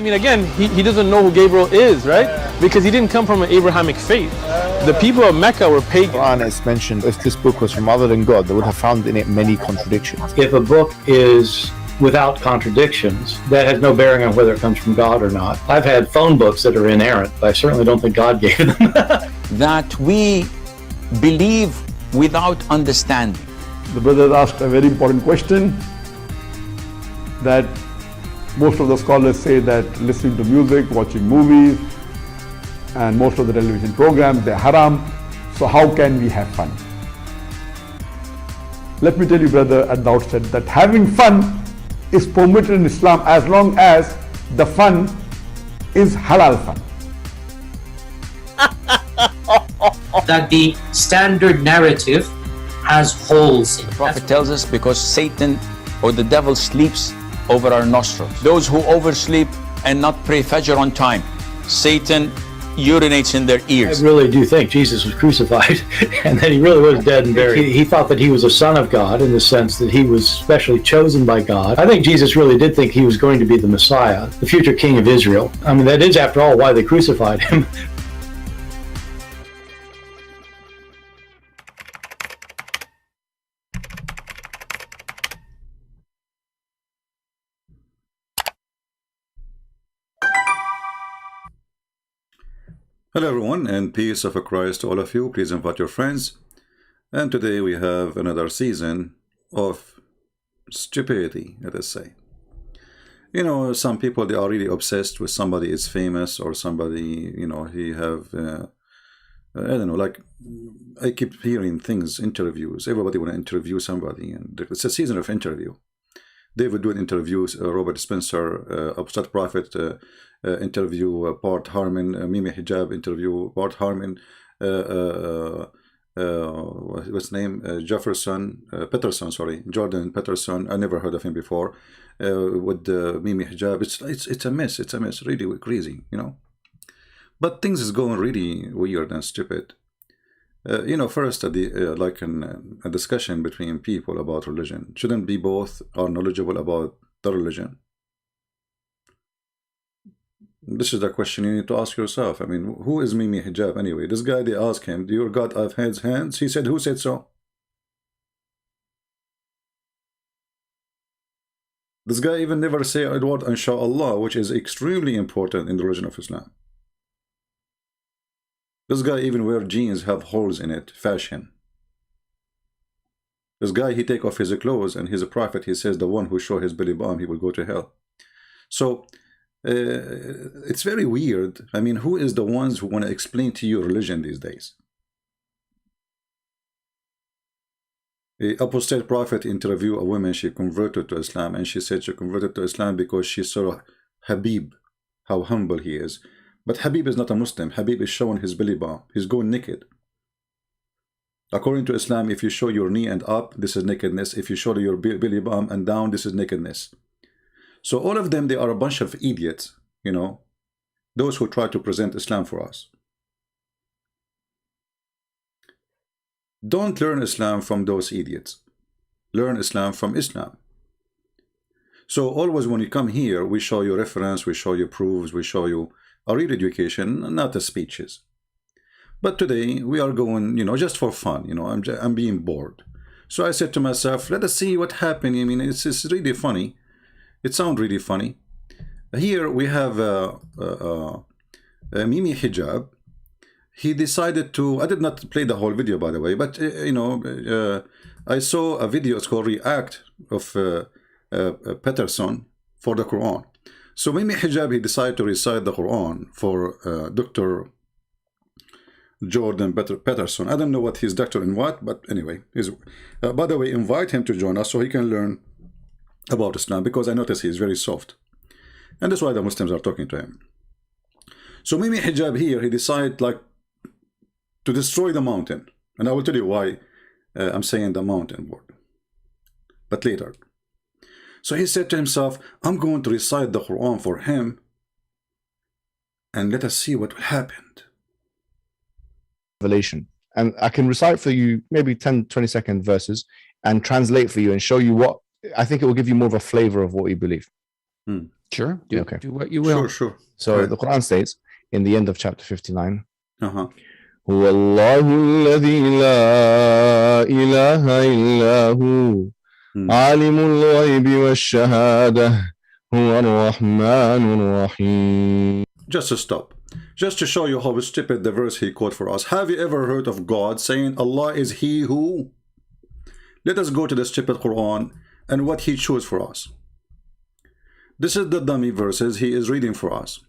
mean, again, he doesn't know who Gabriel is, right? Because he didn't come from an Abrahamic faith. The people of Mecca were pagan. Quran is mentioned, if this book was from other than God, they would have found in it many contradictions. If a book is without contradictions, that has no bearing on whether it comes from God or not. I've had phone books that are inerrant, but I certainly don't think God gave them. That we believe without understanding. The brother asked a very important question, that most of the scholars say that listening to music, watching movies, and most of the television programs, they're haram. So how can we have fun? Let me tell you, brother, at the outset, that having fun is permitted in Islam as long as the fun is halal fun. That the standard narrative has holes in it. The Prophet tells us because Satan or the devil sleeps over our nostrils. Those who oversleep and not pray Fajr on time, Satan urinates in their ears. I really do think Jesus was crucified and that he really was dead and buried. He thought that he was a son of God in the sense that he was specially chosen by God. I think Jesus really did think he was going to be the Messiah, the future king of Israel. I mean, that is, after all, why they crucified him. Hello everyone, and peace of Christ to all of you. Please invite your friends. And today we have another season of stupidity, let us say. You know, some people, they are really obsessed with somebody is famous or somebody, you know, he have, I don't know, like I keep hearing things, interviews. Everybody want to interview somebody, and it's a season of interview. David doing interviews, Robert Spencer, Upstart Prophet, interview Bart Harmon, Mimi Hijab interview Bart Harmon, what's his name, Peterson, sorry, Jordan Peterson. I never heard of him before. With Mimi Hijab, it's a mess, really crazy, you know. But things is going really weird and stupid. You know, first, like a discussion between people about religion, shouldn't be both are knowledgeable about the religion? This is the question you need to ask yourself. I mean, who is Mimi Hijab anyway? This guy, they ask him, do your God have hands? He said, who said so? This guy even never say a word, inshallah, which is extremely important in the religion of Islam. This guy even wear jeans have holes in it, fashion. This guy, he take off his clothes and he's a prophet. He says the one who show his belly bump, he will go to hell. So it's very weird. I mean, who is the ones who want to explain to you religion these days? A apostate prophet interviewed a woman, she converted to Islam, and she said she converted to Islam because she saw Habib, how humble he is. But Habib is not a Muslim. Habib is showing his belly bump. He's going naked. According to Islam, if you show your knee and up, this is nakedness. If you show your belly bump and down, this is nakedness. So all of them, they are a bunch of idiots, you know, those who try to present Islam for us. Don't learn Islam from those idiots. Learn Islam from Islam. So always when you come here, we show you reference, we show you proofs, we show you a real education, not the speeches. But today we are going, you know, just for fun. You know, I'm being bored. So I said to myself, let us see what happened. I mean, it's really funny. It sounds really funny. Here we have Mimi Hijab. He decided to, I did not play the whole video, by the way, but you know, I saw a video, it's called React of Peterson for the Quran. So Mimi Hijab, he decided to recite the Quran for Dr. Jordan Peterson. I don't know what he's doctor in what, but anyway, by the way, invite him to join us so he can learn about Islam, because I notice he's very soft. And that's why the Muslims are talking to him. So Mimi Hijab here, he decided like to destroy the mountain. And I will tell you why I'm saying the mountain word, but later. So he said to himself, I'm going to recite the Quran for him, and let us see what will happen. Revelation. And I can recite for you maybe 10-20-second verses and translate for you and show you what, I think it will give you more of a flavor of what you believe. Sure. Do, Okay. do what you will. Sure. So Right. the Quran states in the end of chapter 59, Uh-huh. هو الله الذي لا إله إلا هو عالم الغيب والشهادة هو الرحمن الرحيم. Just to stop. Just to show you how stupid the verse he quote for us. Have you ever heard of God saying Allah is He who? Let us go to the stupid Quran and what He chose for us. This is the dummy verses he is reading for us.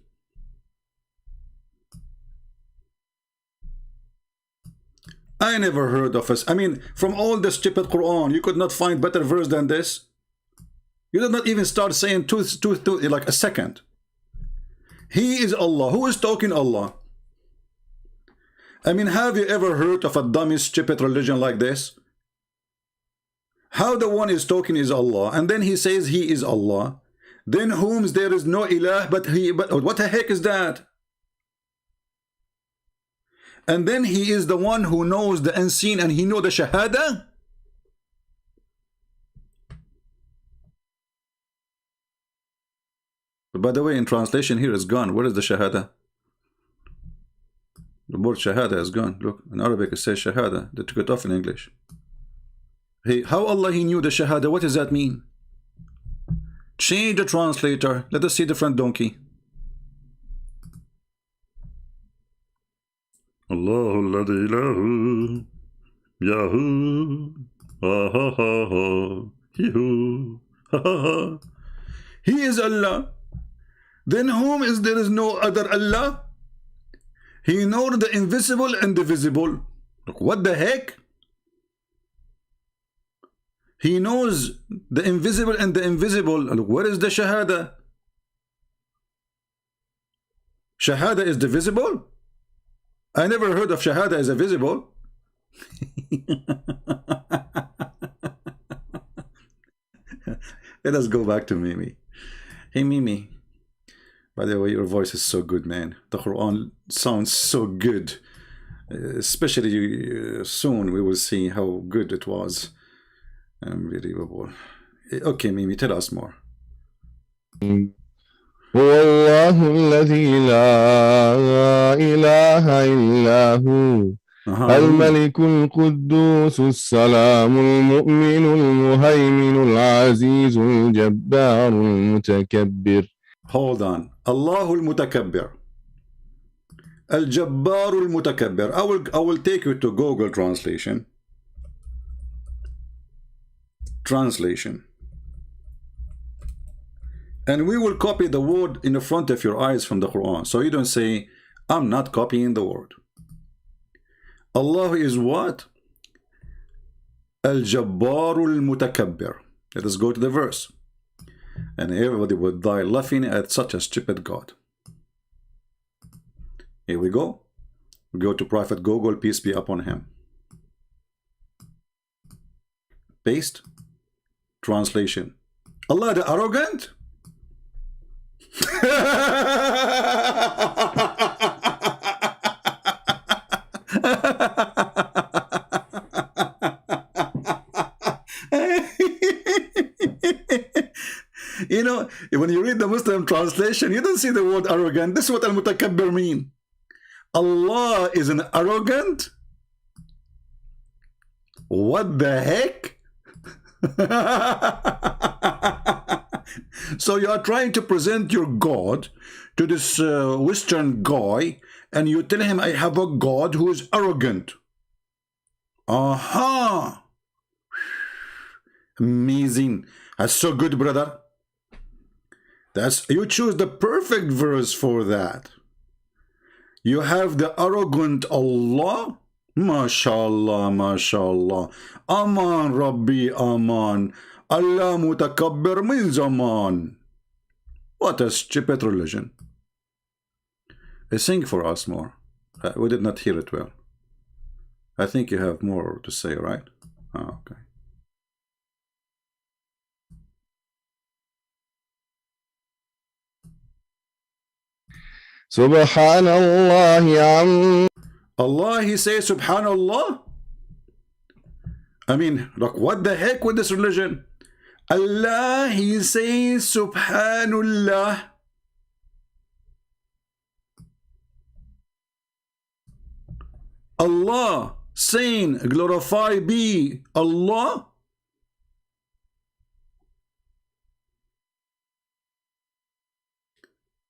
I never heard of us. I mean, from all the stupid Quran, you could not find better verse than this. You did not even start saying two like a second. He is Allah. Who is talking Allah? I mean, have you ever heard of a dummy, stupid religion like this? How the one is talking is Allah, and then he says he is Allah. Then whom there is no ilah but he. But what the heck is that? And then he is the one who knows the unseen and he know the shahada. But by the way, in translation here is gone. Where is the shahada? The word shahada is gone. Look, in Arabic it says shahada. They took it off in English. Hey, how Allah he knew the shahada? What does that mean? Change the translator. Let us see the front donkey. Allahu alladhi ilahu yahu ha ha ha ha hihu ha ha ha. He is Allah. Then whom is there is no other Allah? He knows the invisible and the visible. Look, what the heck? He knows the invisible and the invisible. Look, where is the shahada? Shahada is the visible? I never heard of shahada as a visible. Let us go back to Mimi. Hey Mimi, by the way, your voice is so good, man. The Quran sounds so good. Especially soon we will see how good it was. Unbelievable. Okay, Mimi, tell us more. هو الله الذي لا إله إلا هو الملك القدوس السلام المؤمن المهيمن العزيز الجبار المتكبر. Hold on. الله المتكبر. الجبار المتكبر. I will take you to Google translation. And we will copy the word in the front of your eyes from the Quran. So you don't say, I'm not copying the word. Allah is what? Al-Jabbar al-Mutakabbir. Let us go to the verse. And everybody would die laughing at such a stupid God. Here we go. We go to Prophet Google, peace be upon him. Paste. Translation. Allah the arrogant? You know, when you read the Muslim translation, you don't see the word arrogant. This is what al-mutakabbir mean. Allah is an arrogant? What the heck? So you are trying to present your God to this Western guy, and you tell him, I have a God who is arrogant. Aha! Amazing. That's so good, brother. You choose the perfect verse for that. You have the arrogant Allah. MashaAllah, MashaAllah. Aman Rabbi Aman. Allah mutakabbir min zaman. What a stupid religion. Sing for us more. We did not hear it well. I think you have more to say, right? Oh, okay. Subhanallah. Allah, he says Subhanallah. I mean, look, what the heck with this religion? Allah, he says Subhanallah. Allah saying glorified be Allah.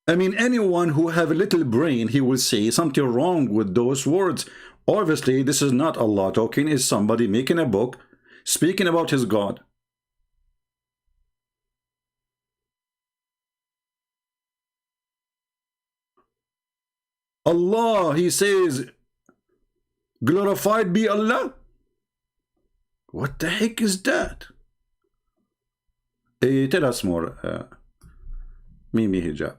I mean, anyone who have a little brain, he will say something wrong with those words. Obviously, this is not Allah talking, it's somebody making a book, speaking about his God. Allah, he says, glorified be Allah. What the heck is that? Tell us more, Mimi Hijab.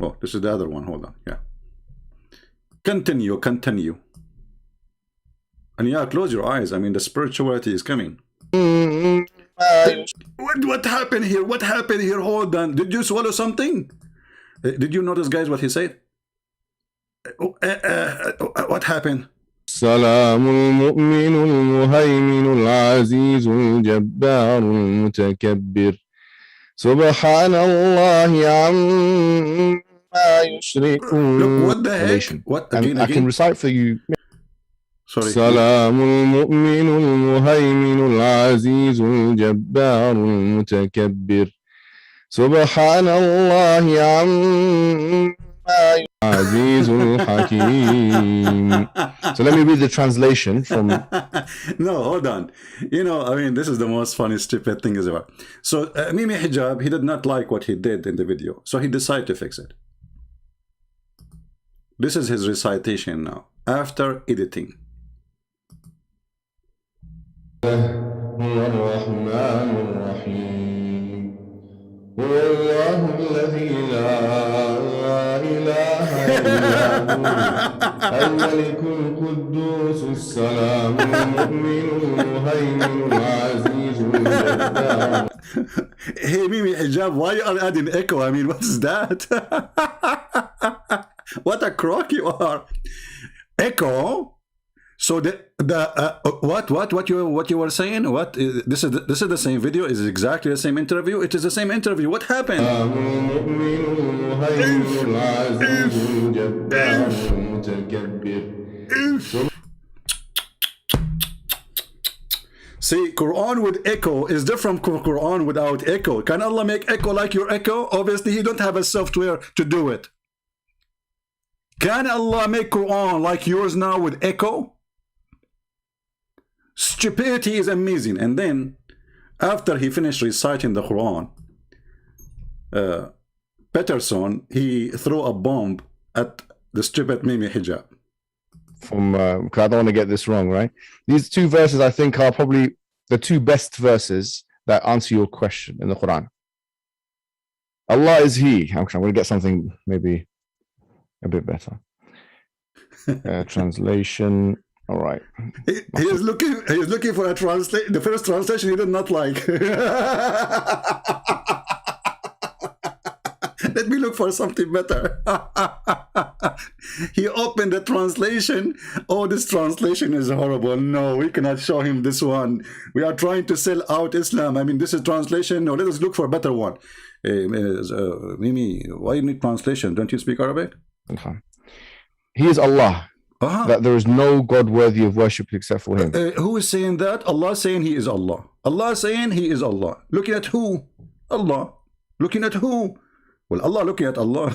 Oh, this is the other one. Hold on. Yeah. Continue. And yeah, close your eyes. I mean, the spirituality is coming. What happened here? What happened here? Hold on. Did you swallow something? Did you notice, guys, what he said? What happened? السلام المؤمن المهيمن العزيز الجبار المتكبر سبحان الله عما يشركون. Look, what the heck? What again? I can recite for you. Sorry. سلام المؤمن المهيمن العزيز الجبار المتكبر سبحان الله عما عزيز الحكيم. So let me read the translation from. No, hold on. You know, I mean, this is the most funny, stupid thing is ever. So Mimi Hijab, he did not like what he did in the video, so he decided to fix it. This is his recitation now after editing. هو الرحمن الرحيم هو الله الذي لا إله إلا هو الملك القدوس السلام المؤمن المهيمن العزيز الجبار. Hey Mimi Hijab, why you are adding echo? I mean, what is that? What a crock you are. Echo. So what you were saying? What this is the same video? Is exactly the same interview? It is the same interview. What happened? See, Quran with echo is different from Quran without echo. Can Allah make echo like your echo? Obviously, He don't have a software to do it. Can Allah make Quran like yours now with echo? Stupidity is amazing. And then, after he finished reciting the Quran, Peterson, he threw a bomb at the stupid Mimi Hijab. From because I don't want to get this wrong, right? These two verses I think are probably the two best verses that answer your question in the Quran. Allah is He. I'm going to get something maybe a bit better. Translation. All right. He is looking for a translation. The first translation he did not like. Let me look for something better. He opened the translation. Oh, this translation is horrible. No, we cannot show him this one. We are trying to sell out Islam. I mean, this is translation. No, let us look for a better one. Mimi, why you need translation? Don't you speak Arabic? He is Allah. That there is no God worthy of worship except for Him. Who is saying that? Allah saying He is Allah. Allah saying He is Allah. Looking at who? Allah. Looking at who? Well, Allah looking at Allah.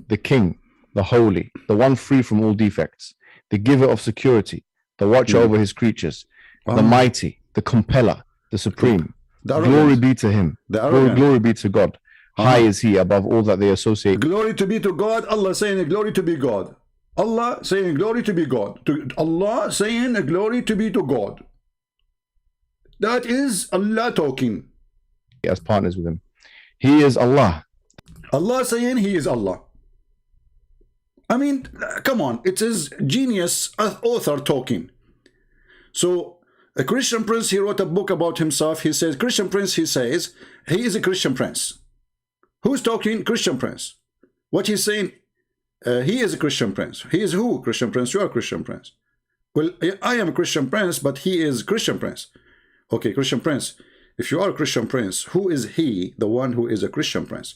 The King, the Holy, the one free from all defects, the giver of security, the watcher over His creatures, the mighty, the compeller, the supreme. Glory be to Him. Glory be to God. High is He above all that they associate. Glory to be to God. Allah saying glory to be God. Allah saying glory to be God. Allah saying glory to be to God. That is Allah talking. As partners with Him. He is Allah. Allah saying He is Allah. I mean, come on. It is genius author talking. So a Christian prince, he wrote a book about himself. He says, Christian prince, he says, he is a Christian prince. Who's talking? Christian prince. What he's saying, he is a Christian prince. He is who? Christian prince. You are Christian prince. well, I am a Christian prince, but he is Christian prince. Okay, Christian prince. If you are a Christian prince, who is he, the one who is a Christian prince?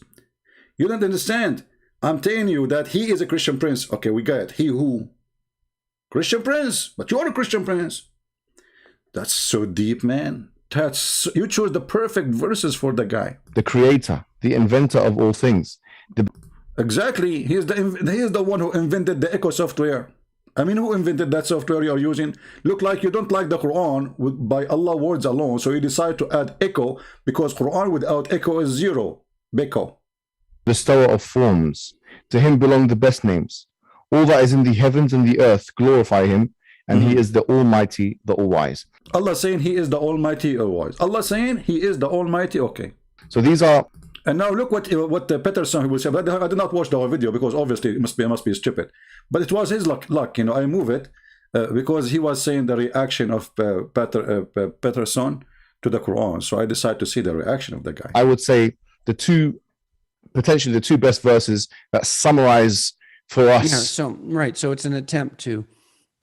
You don't understand. I'm telling you that he is a Christian prince. Okay, we got it. He who? Christian prince. But you are a Christian prince. That's so deep, man. You chose the perfect verses for the guy. The creator, the inventor of all things. Exactly. He is the one who invented the Echo software. I mean, who invented that software you're using? Look like you don't like the Quran by Allah words alone, so you decide to add echo, because Quran without echo is zero. Beko. Bestower of forms. To him belong the best names. All that is in the heavens and the earth glorify him, and he is the Almighty, the All-Wise. Allah saying he is the Almighty, All-Wise. Allah saying he is the Almighty. Okay. So these are. And now look what the Peterson will say. But I did not watch the whole video because obviously it must be stupid. But it was his luck. You know, I move it because he was saying the reaction of Peterson to the Quran. So I decided to see the reaction of the guy. I would say potentially the two best verses that summarize for us. Yeah, so it's an attempt to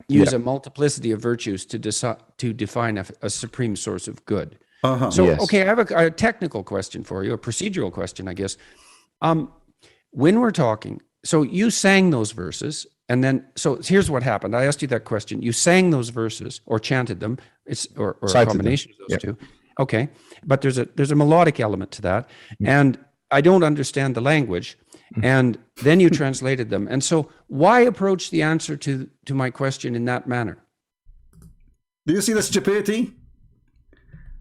use a multiplicity of virtues to define a supreme source of good. Okay, I have a technical question for you, a procedural question, I guess. When we're talking, so you sang those verses, and then, so here's what happened. I asked you that question. You sang those verses or chanted them, or a combination of those two. Okay, but there's a melodic element to that, and I don't understand the language, and then you translated them. And so why approach the answer to my question in that manner? Do you see the stupidity?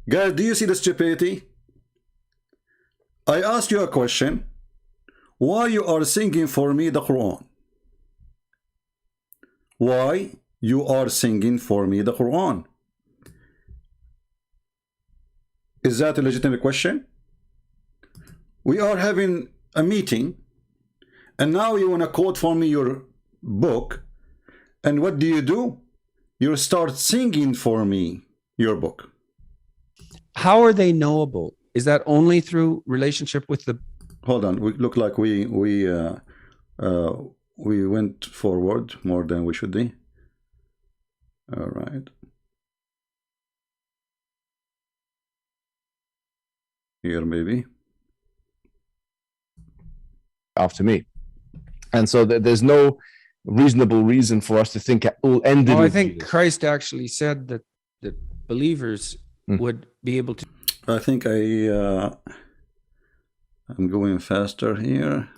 Guys, do you see the stupidity? I asked you a question. Why you are singing for me the Quran? Why you are singing for me the Quran? Is that a legitimate question? We are having a meeting, and now you want to quote for me your book, and what do? You start singing for me your book. How are they knowable? Is that only through relationship with the? Hold on. We look like we went forward more than we should be. All right. Here maybe. After me, and so there's no reasonable reason for us to think it all ended. I think Christ actually said that believers would be able to. I think I'm going faster here.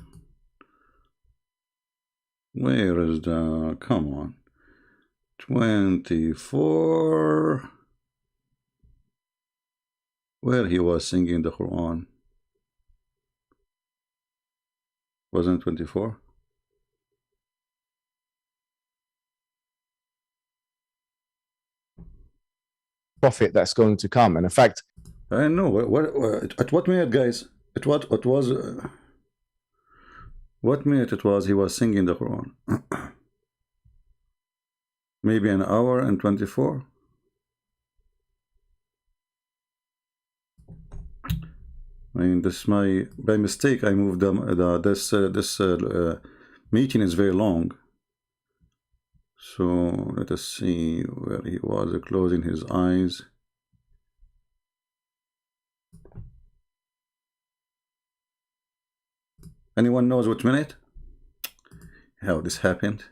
Where is the? Come on, 24. Where he was singing the Quran. Wasn't 24? Prophet that's going to come, and in fact, I know at what minute, guys? At what minute it was he was singing the Quran? Maybe an hour and 24. I mean, this by mistake. I moved this meeting is very long. So let us see where he was closing his eyes. Anyone knows what minute? How this happened?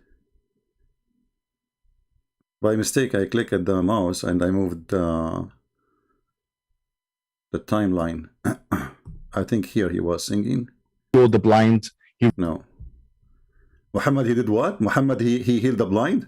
By mistake, I clicked at the mouse and I moved the timeline. I think here he was singing. Healed the blind. No. Muhammad, he did what? Muhammad, he healed the blind?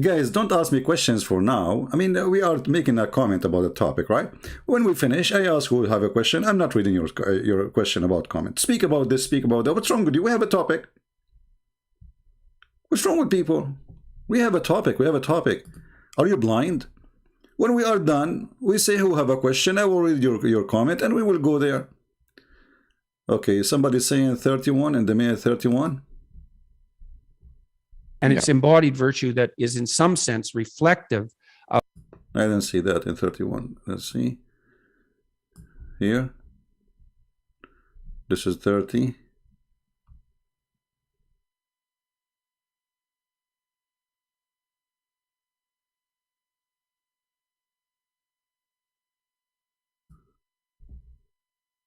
Guys, don't ask me questions for now. I mean, we are making a comment about the topic, right? When we finish, I ask who will have a question. I'm not reading your question about comment. Speak about this, speak about that. What's wrong with you? We have a topic. What's wrong with people? We have a topic. We have a topic. Are you blind? When we are done, we say who have a question. I will read your comment and we will go there. Okay, somebody saying 31 and the mayor 31. And it's embodied virtue that is in some sense reflective of. I didn't see that in 31. Let's see. Here. This is 30.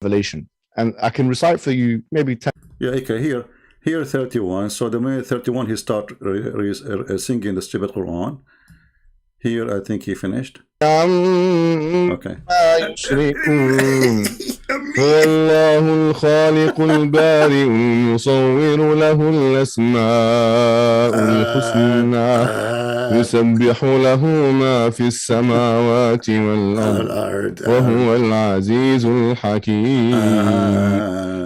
revelation. And I can recite for you maybe 10. Yeah, okay, here 31. So the minute 31 he start singing the stupid Quran. Here I think he finished. Okay. هو الله الخالق البارئ المصور له الأسماء الحسنى يسبح له ما في السماوات والأرض وهو العزيز الحكيم.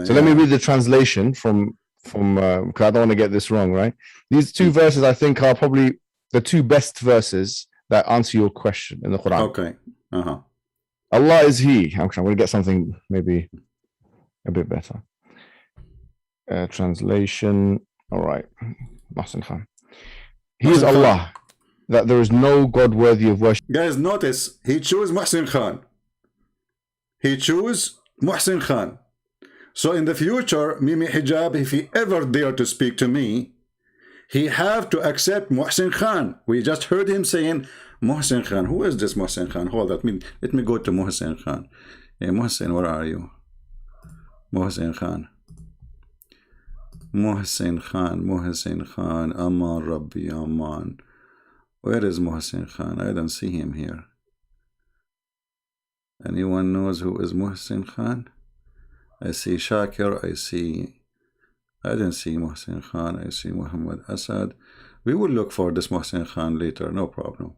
So let me read the translation from because I don't want to get this wrong, right? These two verses I think are probably the two best verses that answer your question in the Quran. Okay. Allah is He. I'm going to get something maybe a bit better. Translation. All right. Mahsin Khan. He is Allah, that there is no God worthy of worship. Guys, notice he chose Muhsin Khan. He chose Muhsin Khan. So in the future, Mimi Hijab, if he ever dare to speak to me, he have to accept Muhsin Khan. We just heard him saying, Muhsin Khan. Who is this Muhsin Khan? Hold on. Let me go to Muhsin Khan. Hey, Muhsin, where are you? Muhsin Khan. Muhsin Khan. Muhsin Khan. Aman Rabbi Aman. Where is Muhsin Khan? I don't see him here. Anyone knows who is Muhsin Khan? I see Shakir. I don't see Muhsin Khan. I see Muhammad Asad. We will look for this Muhsin Khan later. No problem.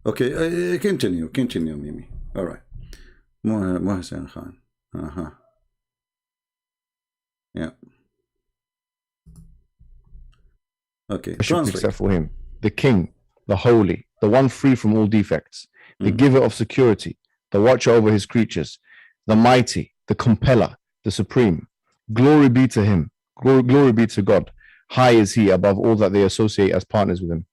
Okay, continue, Mimi. All right. Muhsin Khan. Yeah. Okay. Except for Him, the King, the Holy, the one free from all defects, the giver of security, the watcher over His creatures, the mighty, the compeller, the supreme. Glory be to Him. Glory be to God. High is He above all that they associate as partners with Him.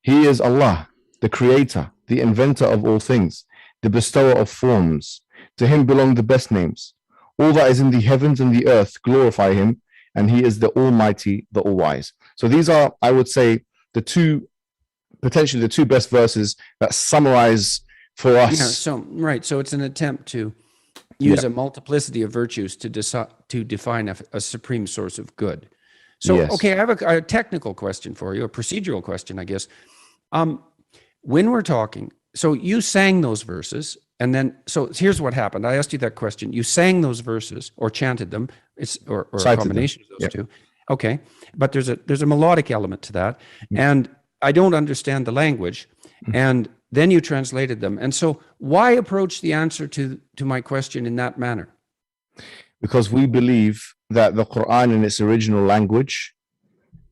He is Allah, the creator, the inventor of all things, the bestower of forms. To Him belong the best names. All that is in the heavens and the earth glorify Him, and He is the Almighty, the All-Wise. So these are, I would say, potentially the two best verses that summarize for us. Yeah, so it's an attempt to use a multiplicity of virtues to define a supreme source of good. So, okay, I have a technical question for you, a procedural question, I guess. When we're talking, so you sang those verses, and then, so here's what happened. I asked you that question. You sang those verses or chanted them, or a combination of those two. Okay, but there's a melodic element to that, and I don't understand the language, and then you translated them. And so why approach the answer to my question in that manner? Because we believe that the Quran in its original language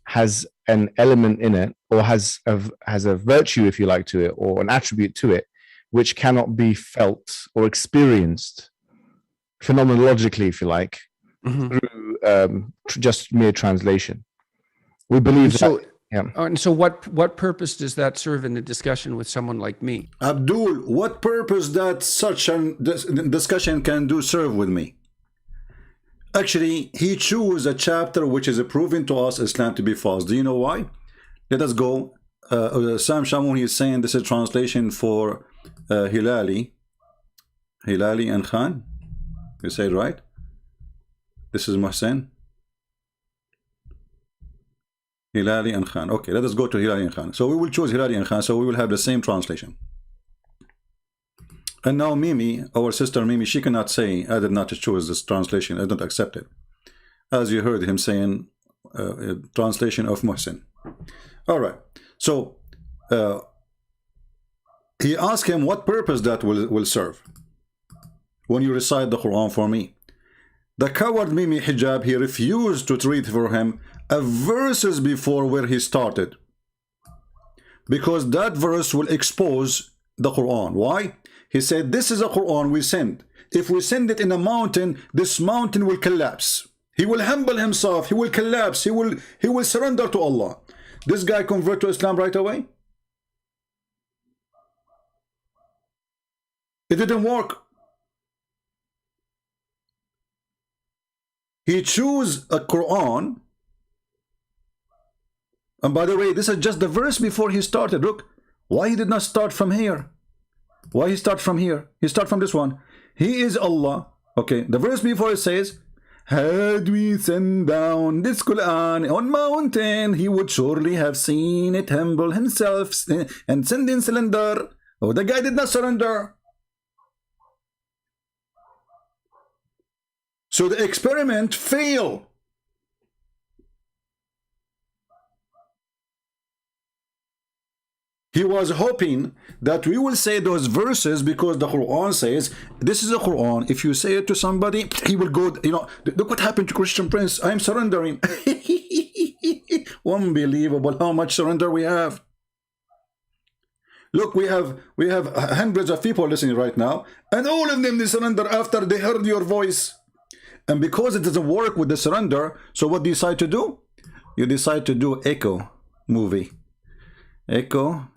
has an element in it, or has a virtue, if you like, to it, or an attribute to it, which cannot be felt or experienced phenomenologically, if you like, through just mere translation. We believe so. And so what purpose does that serve in a discussion with someone like me? Abdul, what purpose that such a discussion can serve with me? Actually, he chose a chapter which is proven to us Islam to be false. Do you know why? Let us go. Sam Shamoun is saying this is translation for Hilali and Khan. You say it right? This is Muhsin. Hilali and Khan. Okay, let us go to Hilali and Khan. So we will choose Hilali and Khan, so we will have the same translation. And now Mimi, our sister Mimi, she cannot say, I did not choose this translation, I don't accept it. As you heard him saying, translation of Muhsin. All right, so he asked him what purpose that will serve when you recite the Quran for me. The coward Mimi Hijab, he refused to read for him a verses before where he started, because that verse will expose the Quran. Why? He said, this is a Quran we send. If we send it in a mountain, this mountain will collapse. He will humble himself. He will collapse. He will surrender to Allah. This guy convert to Islam right away? It didn't work. He chose a Quran. And by the way, this is just the verse before he started. Look, why he did not start from here? Why he start from here? He start from this one. He is Allah, Okay, the verse before it says, had we sent down this Quran on mountain, he would surely have seen it humble himself and send in cylinder. Oh, the guy did not surrender. So the experiment failed. He was hoping that we will say those verses because the Quran says, this is the Quran. If you say it to somebody, he will go, you know, look what happened to Christian Prince. I am surrendering. Unbelievable how much surrender we have. Look, we have hundreds of people listening right now, and all of them, they surrender after they heard your voice. And because it doesn't work with the surrender, so what do you decide to do? You decide to do echo movie. Echo.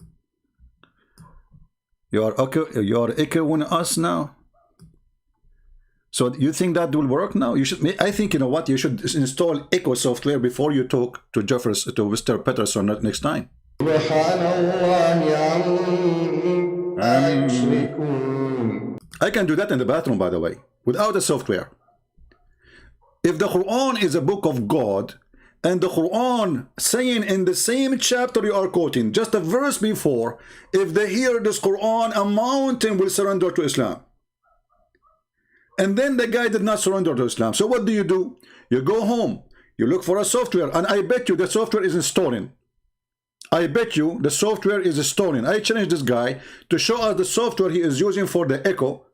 You are echoing us now. So you think that will work now? You should. I think, you know what, you should install echo software before you talk to Mr. Peterson next time. I can do that in the bathroom, by the way, without the software. If the Quran is a book of God, and the Quran saying in the same chapter you are quoting, just a verse before, if they hear this Quran, a mountain will surrender to Islam. And then the guy did not surrender to Islam. So what do? You go home, you look for a software, and I bet you the software is stolen. I bet you the software is stolen. I challenge this guy to show us the software he is using for the echo,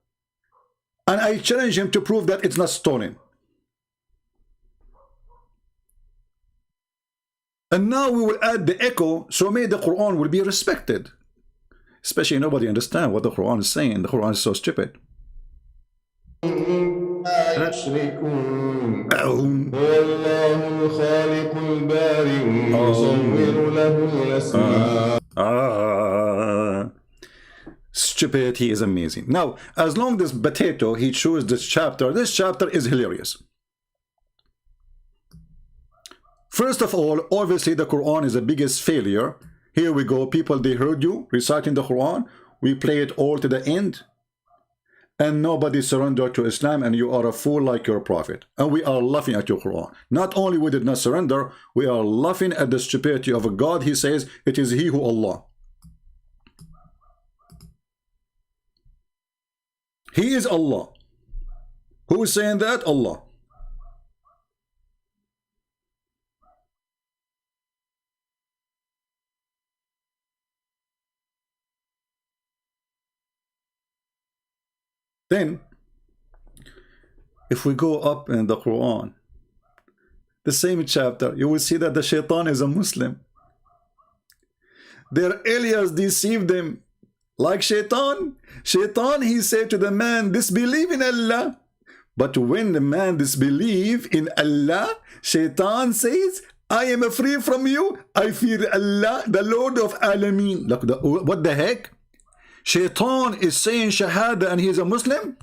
and I challenge him to prove that it's not stolen. And now we will add the echo, so maybe the Quran will be respected. Especially nobody understands what the Quran is saying. The Quran is so stupid. Stupidity is amazing. Now, as long as Potato, he chose this chapter is hilarious. First of all, obviously the Quran is the biggest failure. Here we go, people, they heard you reciting the Quran. We play it all to the end. And nobody surrendered to Islam, and you are a fool like your prophet. And we are laughing at your Quran. Not only we did not surrender, we are laughing at the stupidity of a God. He says, it is he who Allah. He is Allah. Who is saying that? Allah. Then, if we go up in the Quran, the same chapter, you will see that the shaitan is a Muslim. Their alias deceived them. Like shaitan, he said to the man, disbelieve in Allah. But when the man disbelieve in Allah, shaitan says, I am free from you. I fear Allah, the Lord of Alameen. Look, what the heck? Shaitan is saying Shahada and he is a Muslim?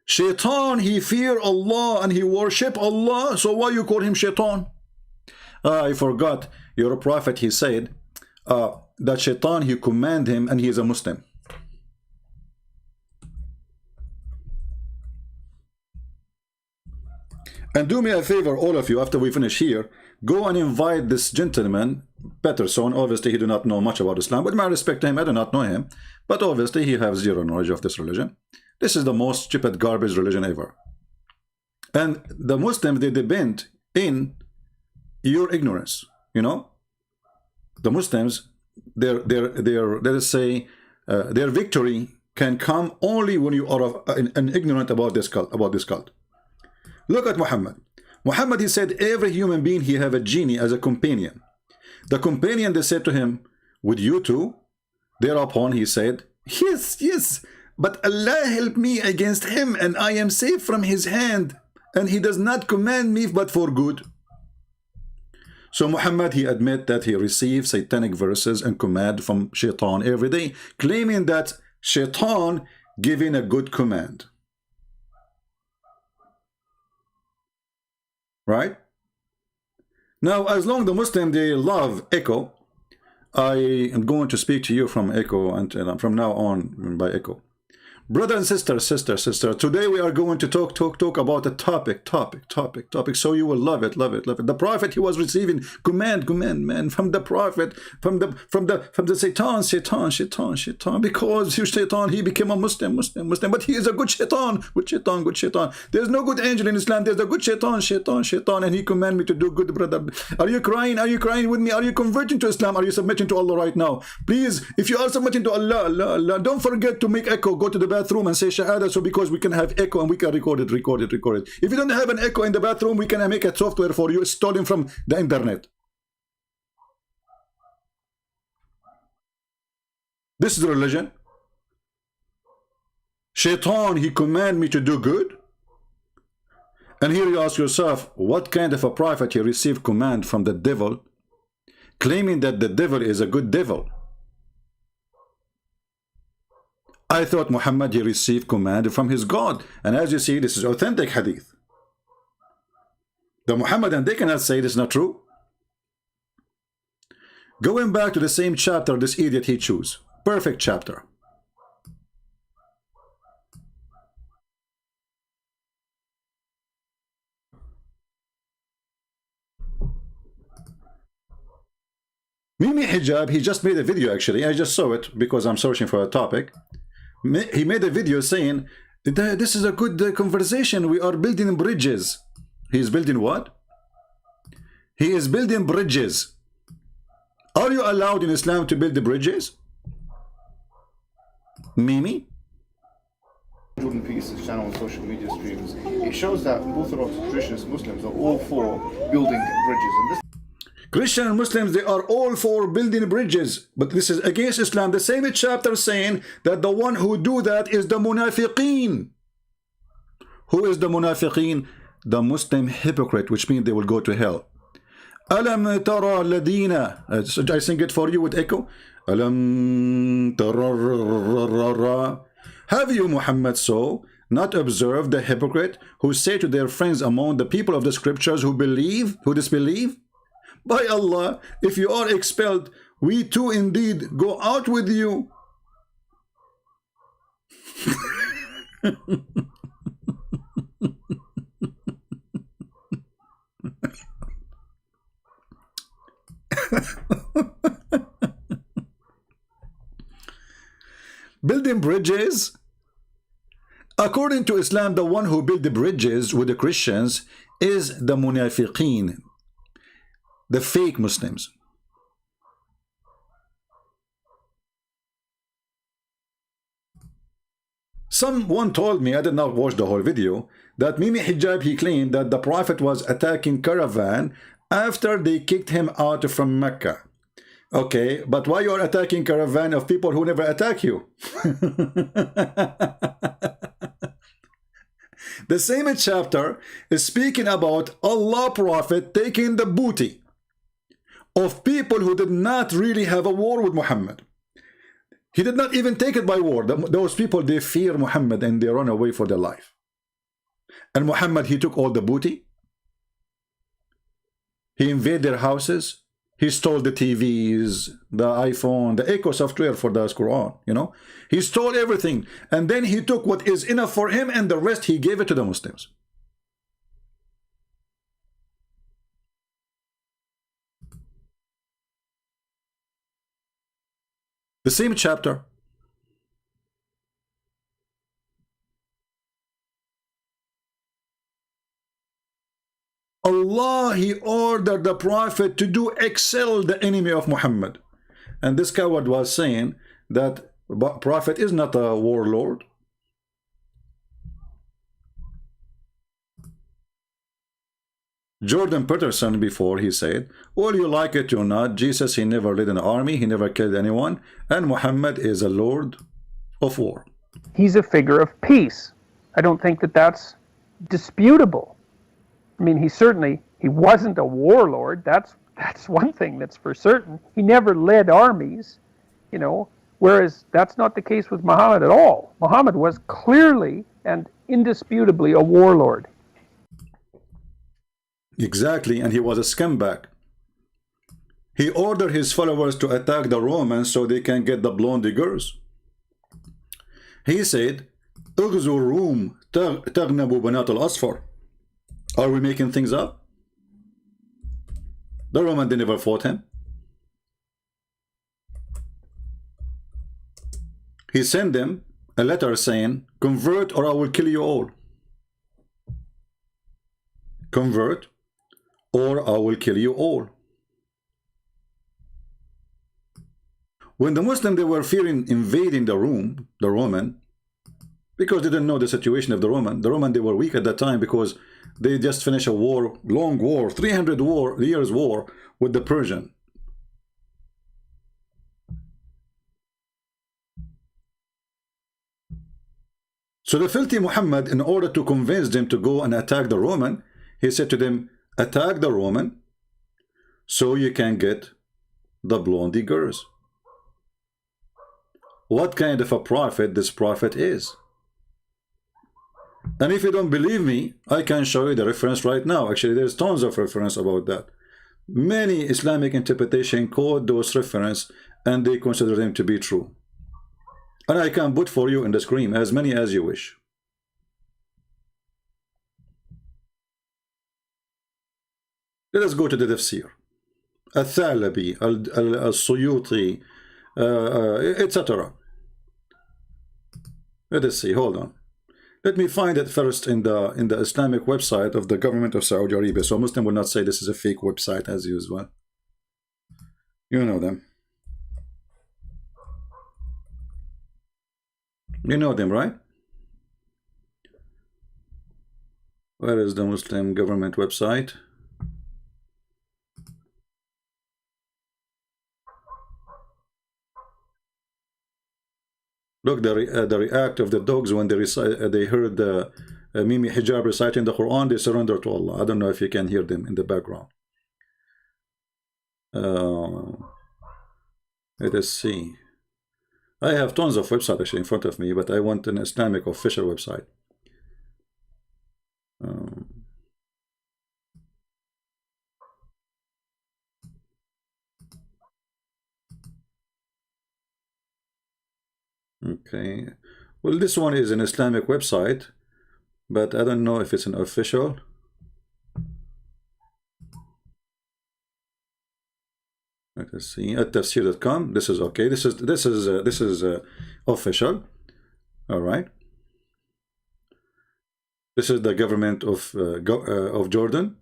Shaitan, he fear Allah and he worship Allah. So why you call him Shaitan? I forgot. Your prophet, he said that Shaitan, he command him and he is a Muslim. And do me a favor, all of you, after we finish here, go and invite this gentleman, Peterson. Obviously, he do not know much about Islam, but my respect to him, I do not know him. But obviously, he has zero knowledge of this religion. This is the most stupid garbage religion ever. And the Muslims, they depend in your ignorance, you know? The Muslims, let's say, their victory can come only when you are ignorant about this cult. Look at Muhammad. Muhammad, he said, every human being, he have a genie as a companion. The companion, they said to him, would you too? Thereupon he said, yes, but Allah help me against him, and I am safe from his hand, and he does not command me but for good. So Muhammad, he admit that he received satanic verses and command from Shaitan every day, claiming that Shaitan giving a good command. Right? Now, as long as the Muslim, they love echo, I am going to speak to you from Echo, and from now on by Echo. Brother and sister, today we are going to talk about a topic. So you will love it. The prophet, he was receiving command, man, from the prophet, from the Satan, because you Satan, he became a Muslim, but he is a good Shaitan. There's no good angel in Islam. There's a good Shaitan, and he command me to do good, brother. Are you crying? Are you crying with me? Are you converting to Islam? Are you submitting to Allah right now? Please, if you are submitting to Allah, don't forget to make echo. Go to the bathroom and say shahada, so because we can have echo and we can record it. If you don't have an echo in the bathroom, we can make a software for you, stolen from the internet. This is religion. Shaitan, he command me to do good. And here you ask yourself, what kind of a prophet he received command from the devil, claiming that the devil is a good devil? I thought Muhammad, he received command from his God. And as you see, this is authentic hadith. The Muhammadan, they cannot say this is not true. Going back to the same chapter this idiot he chose. Perfect chapter. Mimi Hijab, he just made a video actually. I just saw it because I'm searching for a topic. He made a video saying, this is a good conversation. We are building bridges. He is building what? He is building bridges. Are you allowed in Islam to build the bridges? Mimi? Jordan Peterson's channel on social media streams, it shows that Orthodox, Christians, Muslims are all for building bridges. And this Christian and Muslims, they are all for building bridges, but this is against Islam. The same chapter saying that the one who do that is the munafiqeen. Who is the munafiqeen? The Muslim hypocrite, which means they will go to hell. Alam tara ladina. I sing it for you with echo. Alam tara. Have you, Muhammad, so not observed the hypocrite who say to their friends among the people of the scriptures who disbelieve? By Allah, if you are expelled, we too indeed go out with you. Building bridges. According to Islam, the one who built the bridges with the Christians is the munafiqeen, the fake Muslims. Someone told me, I did not watch the whole video, that Mimi Hijab, he claimed that the Prophet was attacking caravan after they kicked him out from Mecca. Okay, but why you are attacking caravan of people who never attack you? The same chapter is speaking about Allah Prophet taking the booty of people who did not really have a war with Muhammad. He did not even take it by war. Those people, they fear Muhammad and they run away for their life. And Muhammad, he took all the booty. He invaded their houses. He stole the TVs, the iPhone, the Echo software for the Quran, you know. He stole everything. And then he took what is enough for him and the rest he gave it to the Muslims. The same chapter. Allah, he ordered the Prophet to do excel the enemy of Muhammad. And this coward was saying that Prophet is not a warlord. Jordan Peterson, before, he said, well, you like it or not, Jesus, he never led an army, he never killed anyone, and Muhammad is a lord of war. He's a figure of peace. I don't think that that's disputable. I mean, he wasn't a warlord. That's one thing that's for certain. He never led armies, you know, whereas that's not the case with Muhammad at all. Muhammad was clearly and indisputably a warlord. Exactly, and he was a scumbag. he ordered his followers to attack the Romans so they can get the blonde girls. He said, اغزوا الروم تغنبوا بنات الأصفر. Are we making things up? The Roman, they never fought him. He sent them a letter saying, convert or I will kill you all. Convert or I will kill you all. When the Muslims, they were fearing invading the Roman, because they didn't know the situation of the Roman, they were weak at that time because they just finished a war, long war, 300 years war with the Persian. So the filthy Muhammad, in order to convince them to go and attack the Roman, he said to them, attack the Roman so you can get the blondie girls. What kind of a prophet this prophet is? And if you don't believe me, I can show you the reference right now. Actually, there's tons of reference about that. Many Islamic interpretation quote those references and they consider them to be true. And I can put for you in the screen as many as you wish. Let us go to the tafsir. Al-Thalabi, Al-Suyuti, etc. Let us see, hold on. Let me find it first in the Islamic website of the government of Saudi Arabia, so Muslim will not say this is a fake website as usual. You know them. You know them, right? Where is the Muslim government website? Look, the react of the dogs when they heard the Mimi Hijab reciting the Quran, they surrender to Allah. I don't know if you can hear them in the background. Let us see. I have tons of websites actually in front of me, but I want an Islamic official website. Okay, well, this one is an Islamic website, but I don't know if it's an official. Let us see at tafsir.com. This is okay. This is official. All right. This is the government of Jordan,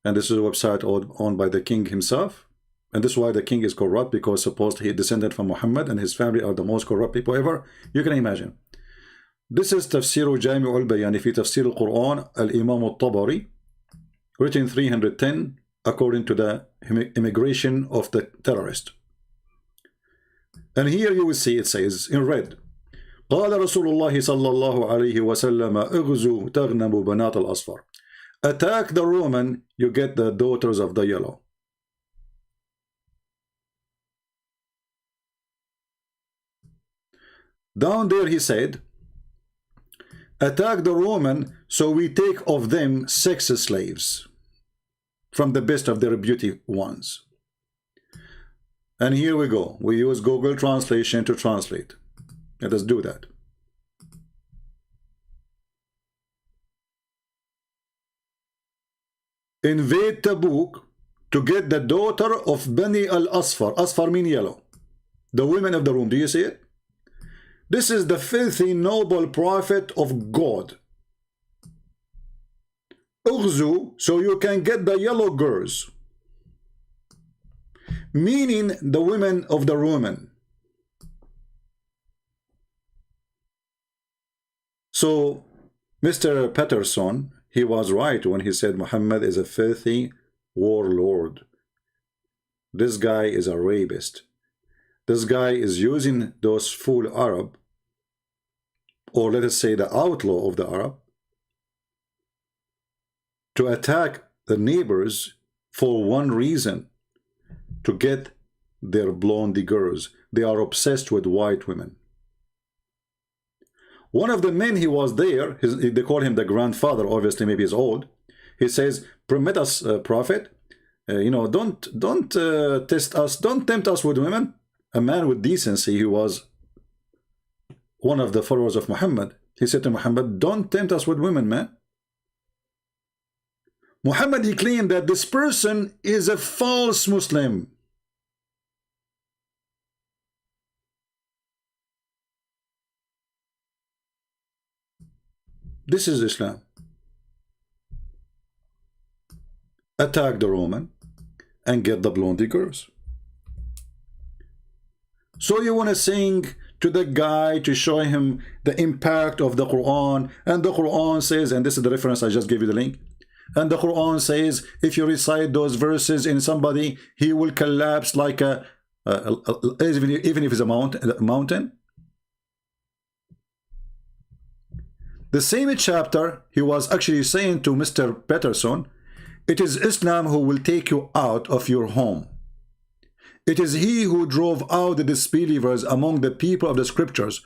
and this is a website owned by the king himself. And this is why the king is corrupt, because supposedly he descended from Muhammad and his family are the most corrupt people ever. You can imagine. This is Tafsir Jami' al-Bayani fi Tafsir al-Quran al-Imam al-Tabari, written 310 according to the immigration of the terrorist. And here you will see it says in red, قال رسول الله صلى الله عليه وسلم اغزوا تغنموا بنات الأصفر. Attack the Roman, you get the daughters of the yellow. Down there he said, attack the Roman so we take of them sex slaves from the best of their beauty ones. And here we go. We use Google translation to translate. Let us do that. Invade Tabuk to get the daughter of Bani al-Asfar. Asfar mean yellow. The women of the room. Do you see it? This is the filthy noble prophet of God. Ughzu, so you can get the yellow girls. Meaning the women of the Roman. So, Mr. Peterson, he was right when he said Muhammad is a filthy warlord. This guy is a rapist. This guy is using those fool Arab, or let us say the outlaw of the Arab, to attack the neighbors for one reason, to get their blondie girls. They are obsessed with white women. One of the men, he was there, they call him the grandfather, obviously maybe he's old. He says, permit us, prophet, you know, don't test us, don't tempt us with women. A man with decency, who was one of the followers of Muhammad, he said to Muhammad, don't tempt us with women, man. Muhammad, he claimed that this person is a false Muslim. This is Islam. Attack the Roman and get the blondie girls. So you want to sing to the guy to show him the impact of the Quran, and the Quran says, and this is the reference, I just gave you the link, and the Quran says if you recite those verses in somebody, he will collapse like even if it's a mountain. The same chapter, he was actually saying to Mr. Peterson, it is Islam who will take you out of your home. It is he who drove out the disbelievers among the people of the scriptures.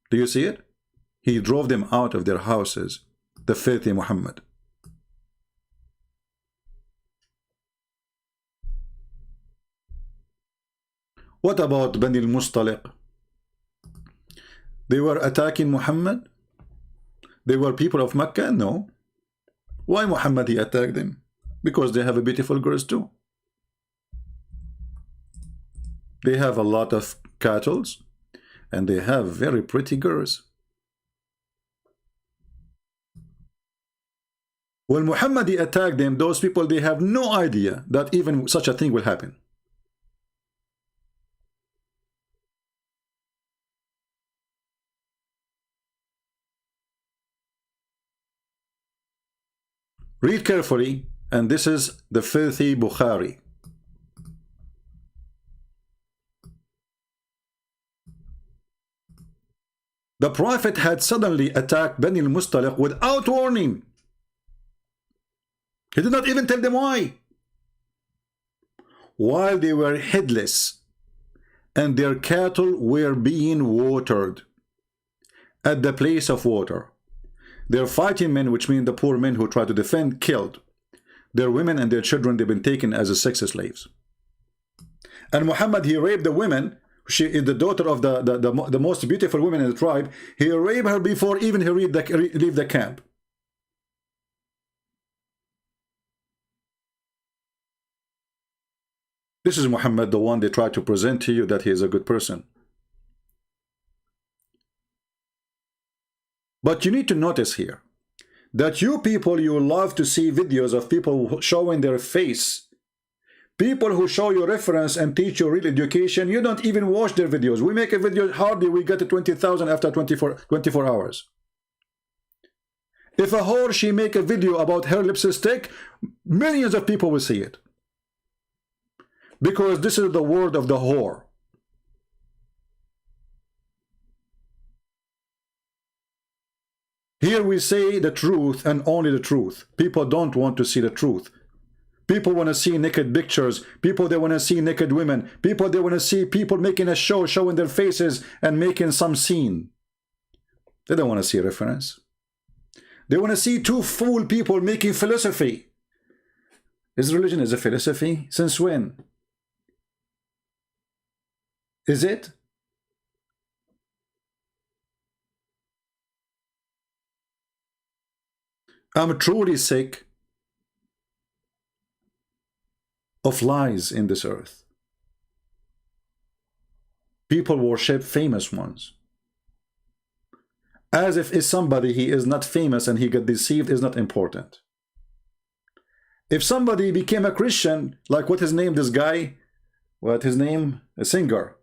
Do you see it? He drove them out of their houses, the filthy Muhammad. What about Bani al-Mustaliq? They were attacking Muhammad? They were people of Mecca? No. Why Muhammad he attacked them? Because they have a beautiful girls too. They have a lot of cattle and they have very pretty girls. When Muhammad he attacked them, those people, they have no idea that even such a thing will happen. Read carefully, and this is the filthy Bukhari. The Prophet had suddenly attacked Bani al-Mustaliq without warning. He did not even tell them why. While they were headless and their cattle were being watered at the place of water. Their fighting men, which mean the poor men who try to defend, killed. Their women and their children, they've been taken as sex slaves. And Muhammad, he raped the women. She is the daughter of the most beautiful woman in the tribe. He raped her before even he leave the camp. This is Muhammad, the one they try to present to you that he is a good person. But you need to notice here that you people, you love to see videos of people showing their face. People who show you reference and teach you real education, you don't even watch their videos. We make a video, hardly we get to 20,000 after 24 hours. If a whore, she make a video about her lipstick, millions of people will see it. Because this is the word of the whore. Here we say the truth and only the truth. People don't want to see the truth. People want to see naked pictures. People, they want to see naked women. People, they want to see people making a show, showing their faces and making some scene. They don't want to see reference. They want to see two fool people making philosophy. Is religion is a philosophy? Since when? Is it? I'm truly sick of lies in this earth. People worship famous ones. As if somebody he is not famous and he got deceived is not important. If somebody became a Christian, like what his name, this guy, what his name, a singer,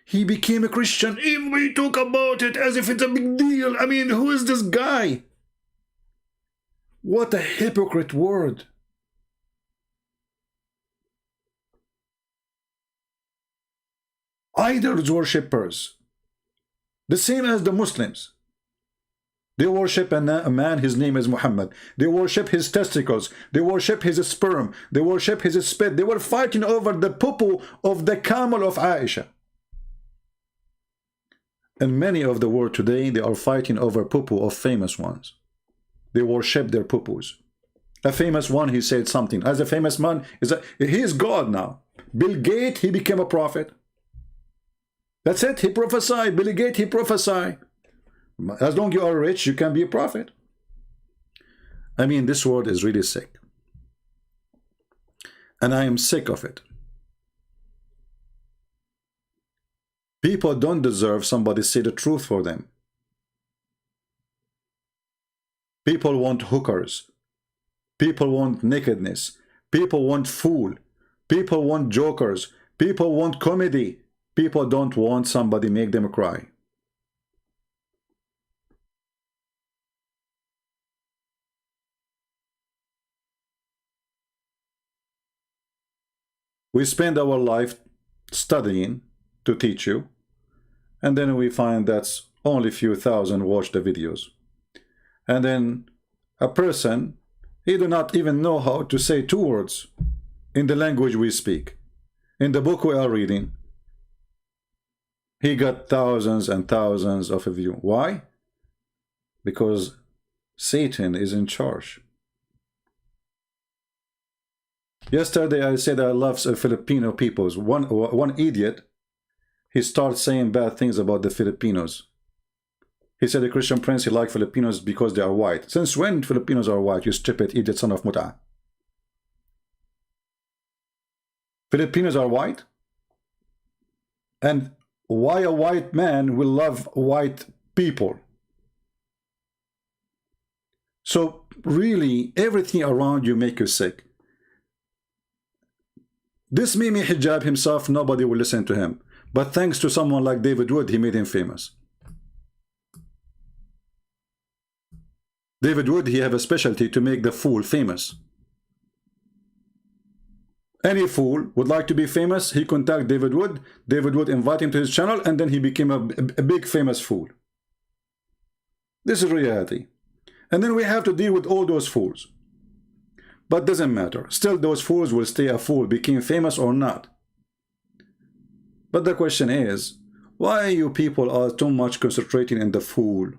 he became a Christian, and we talk about it as if it's a big deal. I mean, who is this guy? What a hypocrite word. Idols worshippers, the same as the Muslims. They worship a man, his name is Muhammad. They worship his testicles. They worship his sperm. They worship his spit. They were fighting over the poo-poo of the camel of Aisha. And many of the world today, they are fighting over poo-poo of famous ones. They worship their poo-poos. A famous one, he said something. As a famous man, he is God now. Bill Gates, he became a prophet. That's it. He prophesied. Bill Gates, he prophesied. As long as you are rich, you can be a prophet. I mean, this world is really sick. And I am sick of it. People don't deserve somebody to say the truth for them. People want hookers. People want nakedness. People want fool. People want jokers. People want comedy. People don't want somebody make them cry. We spend our life studying to teach you, and then we find that's only few thousand watch the videos. And then a person, he do not even know how to say 2 words in the language we speak. In the book we are reading, he got thousands and thousands of views. Why? Because Satan is in charge. Yesterday I said I love Filipino peoples. One idiot, he starts saying bad things about the Filipinos. He said the Christian prince, he liked Filipinos because they are white. Since when Filipinos are white, you stupid idiot son of muta? Filipinos are white? And why a white man will love white people? So really, everything around you make you sick. This Mimi hijab himself, nobody will listen to him. But thanks to someone like David Wood, he made him famous. David Wood, he have a specialty to make the fool famous. Any fool would like to be famous, he contact David Wood. David Wood invite him to his channel, and then he became a big famous fool. This is reality. And then we have to deal with all those fools. But doesn't matter. Still, those fools will stay a fool, became famous or not. But the question is, why you people are too much concentrating in the fool?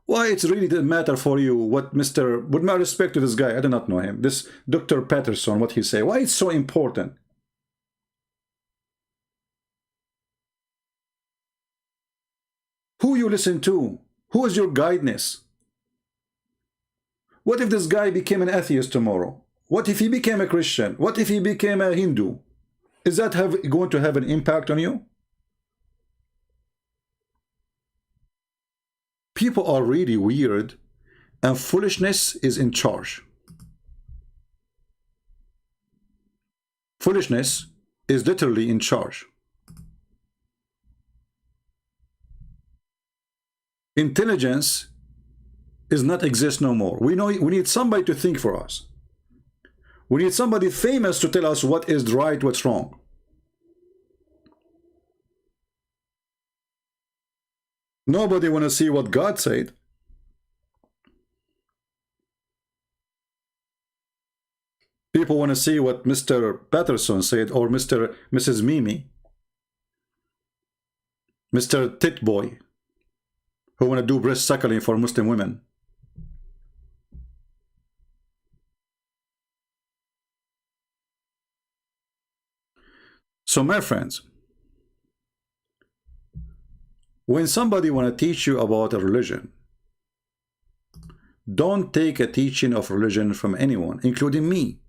Why it's really doesn't matter for you what with my respect to this guy, I do not know him, this Dr. Peterson, what he say, why it's so important? Who you listen to? Who is your guidance? What if this guy became an atheist tomorrow? What if he became a Christian? What if he became a Hindu? Is that going to have an impact on you? People are really weird, and foolishness is in charge. Foolishness is literally in charge. Intelligence is not exist no more. We need somebody to think for us. We need somebody famous to tell us what is right, what's wrong. Nobody want to see what God said. People want to see what Mr. Peterson said, or Mrs. Mimi, Mr. Tit Boy, who want to do breast suckling for Muslim women. So my friends, when somebody want to teach you about a religion, don't take a teaching of religion from anyone, including me.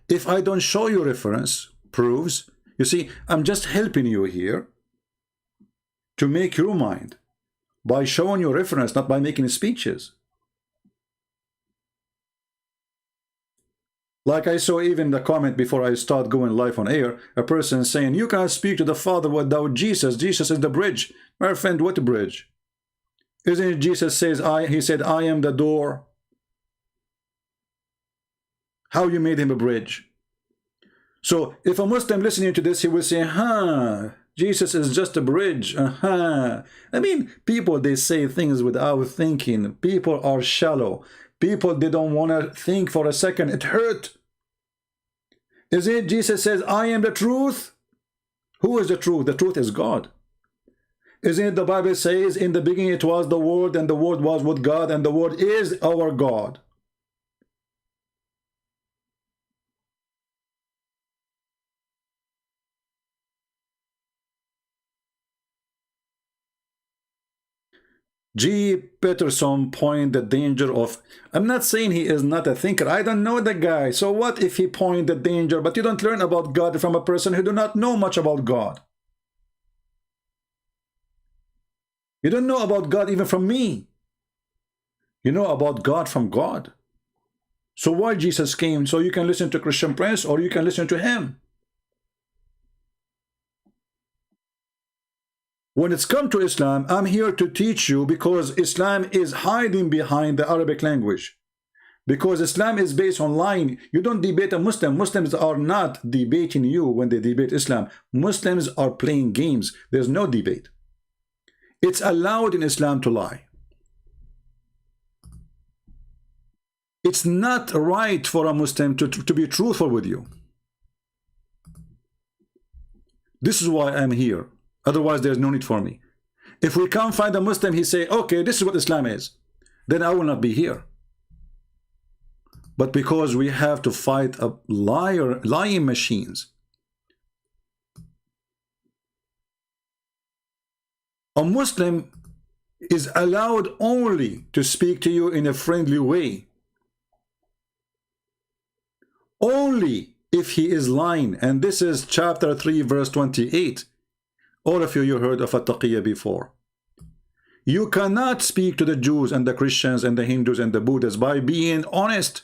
If I don't show you reference, proofs, you see, I'm just helping you here to make your mind by showing you reference, not by making speeches. Like I saw even the comment before I start going live on air, a person saying, you cannot speak to the Father without Jesus. Jesus is the bridge. My friend, what bridge? Isn't it Jesus says, he said, I am the door. How you made him a bridge? So if a Muslim listening to this, he will say, Jesus is just a bridge. I mean, people, they say things without thinking. People are shallow. People, they don't want to think for a second. It hurt. Is it Jesus says, I am the truth? Who is the truth? The truth is God. Isn't it the Bible says, in the beginning it was the Word, and the Word was with God, and the Word is our God. G. Peterson point the danger of, I'm not saying he is not a thinker. I don't know the guy. So what if he point the danger, but you don't learn about God from a person who do not know much about God. You don't know about God even from me. You know about God from God. So why Jesus came? So you can listen to Christian Prince or you can listen to him. When it's come to Islam, I'm here to teach you because Islam is hiding behind the Arabic language. Because Islam is based on lying. You don't debate a Muslim. Muslims are not debating you when they debate Islam. Muslims are playing games. There's no debate. It's allowed in Islam to lie. It's not right for a Muslim to be truthful with you. This is why I'm here. Otherwise, there's no need for me. If we can't find a Muslim, he say, okay, this is what Islam is, then I will not be here. But because we have to fight a lying machines, a Muslim is allowed only to speak to you in a friendly way. Only if he is lying. And this is chapter 3, verse 28. All of you heard of at-taqiyya before. You cannot speak to the Jews and the Christians and the Hindus and the Buddhists by being honest.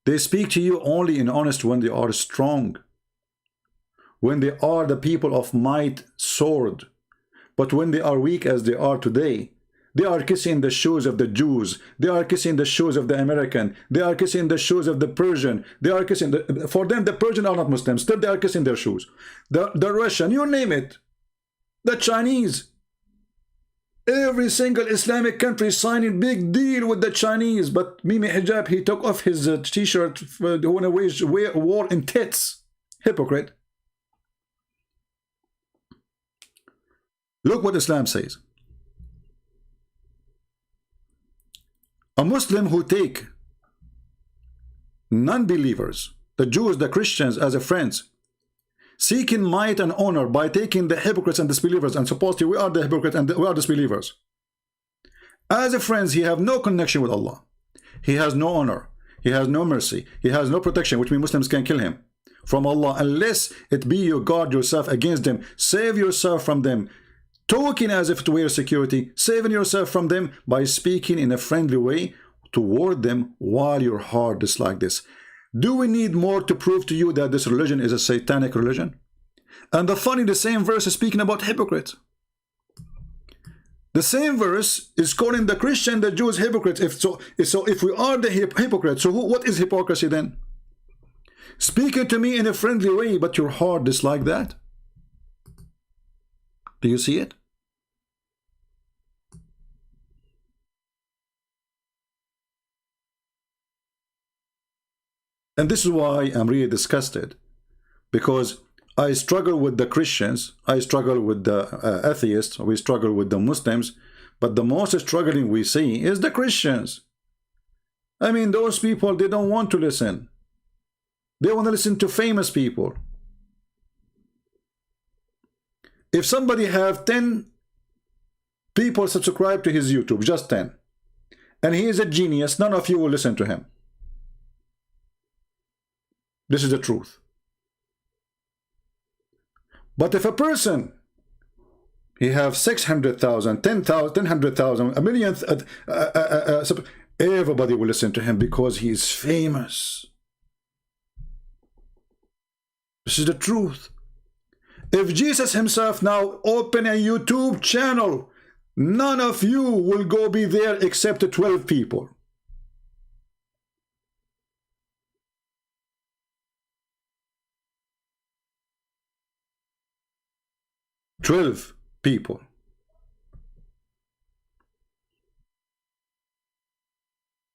They speak to you only in honest when they are strong. When they are the people of might, sword. But when they are weak as they are today, they are kissing the shoes of the Jews. They are kissing the shoes of the American. They are kissing the shoes of the Persian. They are kissing for them, the Persian are not Muslims. Still, they are kissing their shoes. The Russian, you name it. The Chinese. Every single Islamic country is signing big deal with the Chinese. But Mimi Hijab, he took off his t-shirt when he wore in tits. Hypocrite. Look what Islam says. A Muslim who take non-believers, the Jews, the Christians as a friends, seeking might and honor by taking the hypocrites and disbelievers, and supposedly we are the hypocrites and we are disbelievers. As a friends, he have no connection with Allah. He has no honor. He has no mercy. He has no protection, which means Muslims can kill him from Allah unless it be you guard yourself against them. Save yourself from them. Talking as if to wear security, saving yourself from them by speaking in a friendly way toward them while your heart is like this. Do we need more to prove to you that this religion is a satanic religion? And the same verse is speaking about hypocrites. The same verse is calling the Christian, the Jews hypocrites. If we are the hypocrites, so what is hypocrisy then? Speaking to me in a friendly way, but your heart is like that. Do you see it? And this is why I'm really disgusted, because I struggle with the Christians, I struggle with the atheists, we struggle with the Muslims, but the most struggling we see is the Christians. I mean, those people, they don't want to listen. They want to listen to famous people. If somebody have 10 people subscribe to his YouTube, just 10, and he is a genius, none of you will listen to him. This is the truth. But if a person, he have 600,000, 10,000, 100,000, a million, everybody will listen to him because he is famous. This is the truth. If Jesus himself now open a YouTube channel, none of you will go be there except 12 people. "12 people.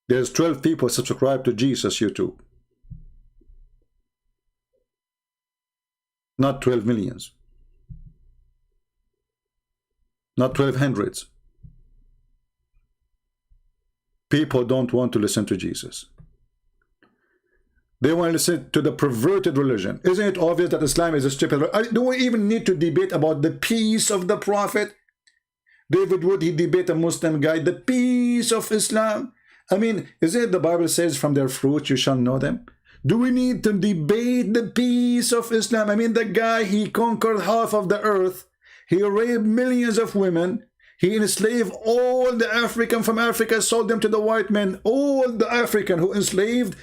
There's 12 people subscribe to Jesus YouTube. Not 12 millions. Not 12 hundreds. People don't want to listen to Jesus. They want to listen to the perverted religion. Isn't it obvious that Islam is a stupid religion? Do we even need to debate about the peace of the Prophet? David Wood, he debate a Muslim guy, the peace of Islam. I mean, is it the Bible says from their fruit you shall know them? Do we need to debate the peace of Islam? I mean, the guy, he conquered half of the earth. He raped millions of women. He enslaved all the African from Africa, sold them to the white men. All the African who enslaved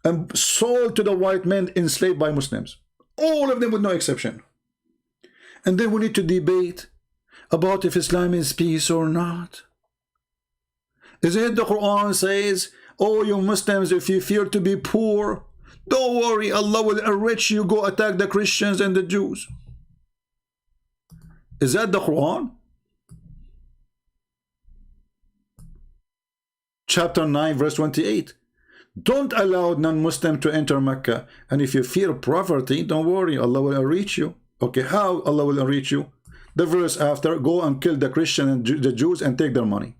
and sold to the white men, enslaved by Muslims. All of them with no exception. And then we need to debate about if Islam is peace or not. Is it the Quran says, oh, you Muslims, if you fear to be poor, don't worry, Allah will enrich you, go attack the Christians and the Jews. Is that the Quran? Chapter 9, verse 28. Don't allow non-Muslim to enter Mecca. And if you fear poverty, don't worry, Allah will enrich you. Okay, how Allah will enrich you? The verse after, go and kill the Christian and the Jews and take their money.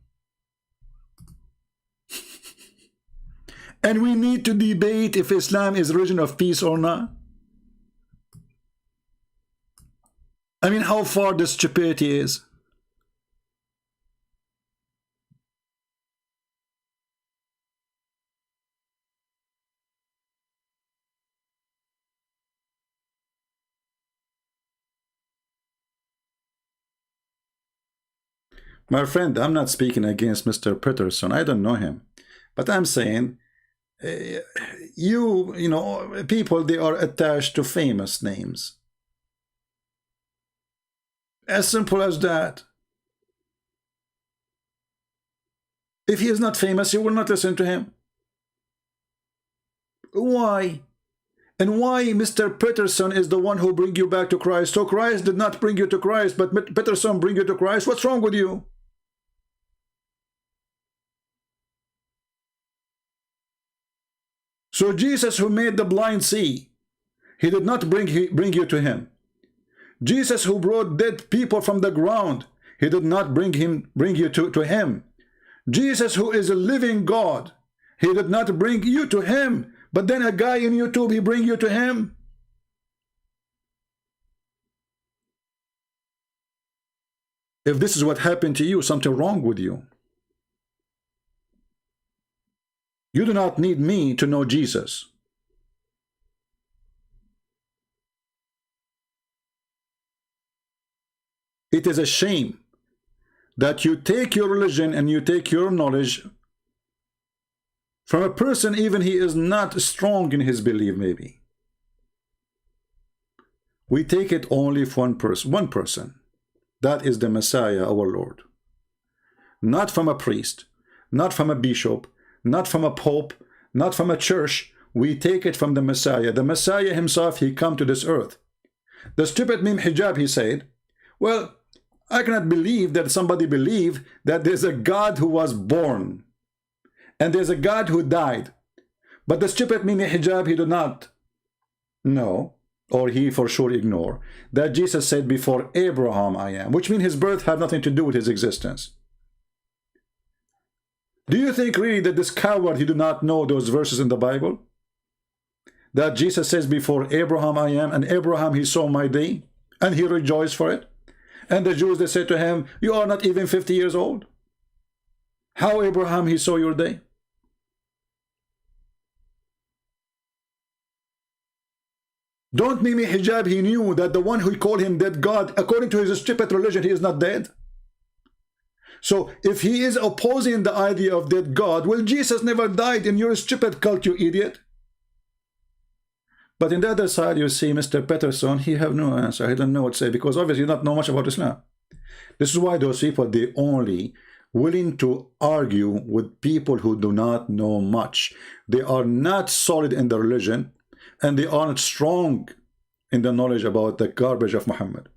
And we need to debate if Islam is religion of peace or not. I mean, how far this stupidity is. My friend, I'm not speaking against Mr. Peterson. I don't know him. But I'm saying, you know, people, they are attached to famous names. As simple as that. If he is not famous, you will not listen to him. Why? And why Mr. Peterson is the one who bring you back to Christ? So Christ did not bring you to Christ, but Peterson bring you to Christ. What's wrong with you? So Jesus, who made the blind see, he did not bring you to him. Jesus, who brought dead people from the ground, he did not bring you to him. Jesus, who is a living God, he did not bring you to him. But then a guy in YouTube, he bring you to him. If this is what happened to you, something wrong with you. You do not need me to know Jesus. It is a shame that you take your religion and you take your knowledge from a person, even he is not strong in his belief, maybe. We take it only from one person. That is the Messiah, our Lord. Not from a priest, not from a bishop, not from a pope, not from a church. We take it from the Messiah. The Messiah himself, he come to this earth. The stupid meme hijab, he said, well, I cannot believe that somebody believe that there's a God who was born and there's a God who died. But the stupid meme hijab, he did not know, or he for sure ignore, that Jesus said, before Abraham I am, which means his birth had nothing to do with his existence. Do you think really that this coward, he do not know those verses in the Bible? That Jesus says, before Abraham I am, and Abraham, he saw my day, and he rejoiced for it. And the Jews, they said to him, you are not even 50 years old. How Abraham, he saw your day? Don't Mimi Hijab, he knew that the one who called him dead God, according to his stupid religion, he is not dead. So if he is opposing the idea of dead God, well, Jesus never died in your stupid cult, you idiot. But in the other side, you see Mr. Peterson, he have no answer. He don't know what to say, because obviously you don't know much about Islam. This is why those people, they only willing to argue with people who do not know much. They are not solid in the religion, and they aren't strong in the knowledge about the garbage of Muhammad.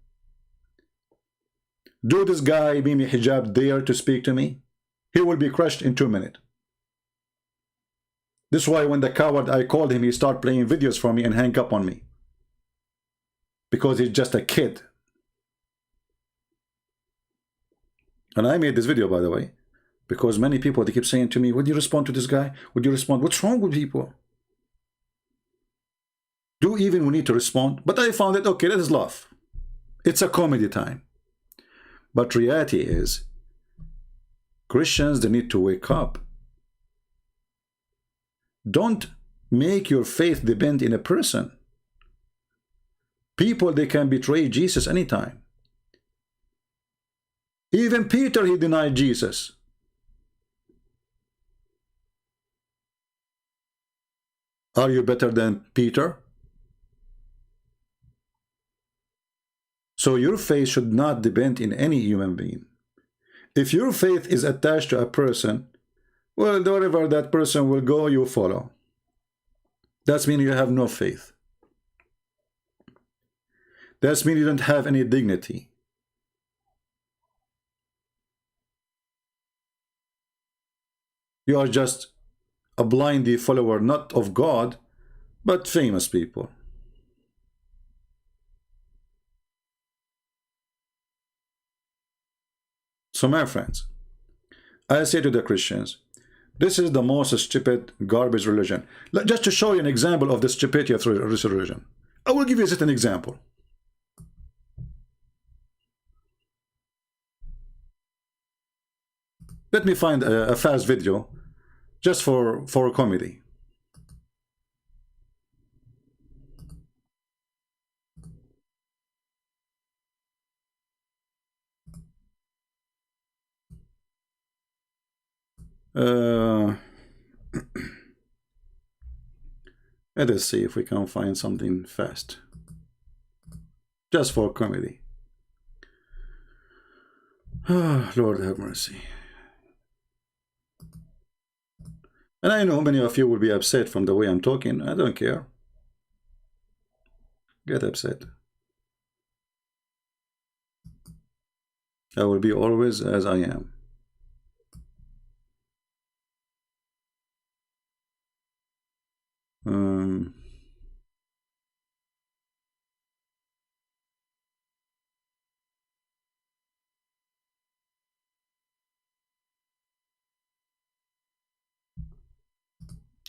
Do this guy, Mimi Hijab, dare to speak to me? He will be crushed in 2 minutes. This is why when the coward, I called him, he started playing videos for me and hang up on me. Because he's just a kid. And I made this video, by the way, because many people, they keep saying to me, would you respond to this guy? Would you respond? What's wrong with people? Do even we need to respond? But I found it, okay, let us laugh. It's a comedy time. But reality is, Christians, they need to wake up. Don't make your faith depend in a person. People, they can betray Jesus anytime. Even Peter, he denied Jesus. Are you better than Peter? So your faith should not depend in any human being. If your faith is attached to a person, well, wherever that person will go, you follow. That means you have no faith. That means you don't have any dignity. You are just a blindy follower, not of God, but famous people. So my friends, I say to the Christians, this is the most stupid garbage religion. Just to show you an example of the stupidity of this religion, I will give you just an example. Let me find a fast video just for comedy. Let us see if we can find something fast just for comedy. Oh, Lord have mercy. And I know many of you will be upset from the way I'm talking. I don't care. Get upset. I will be always as I am.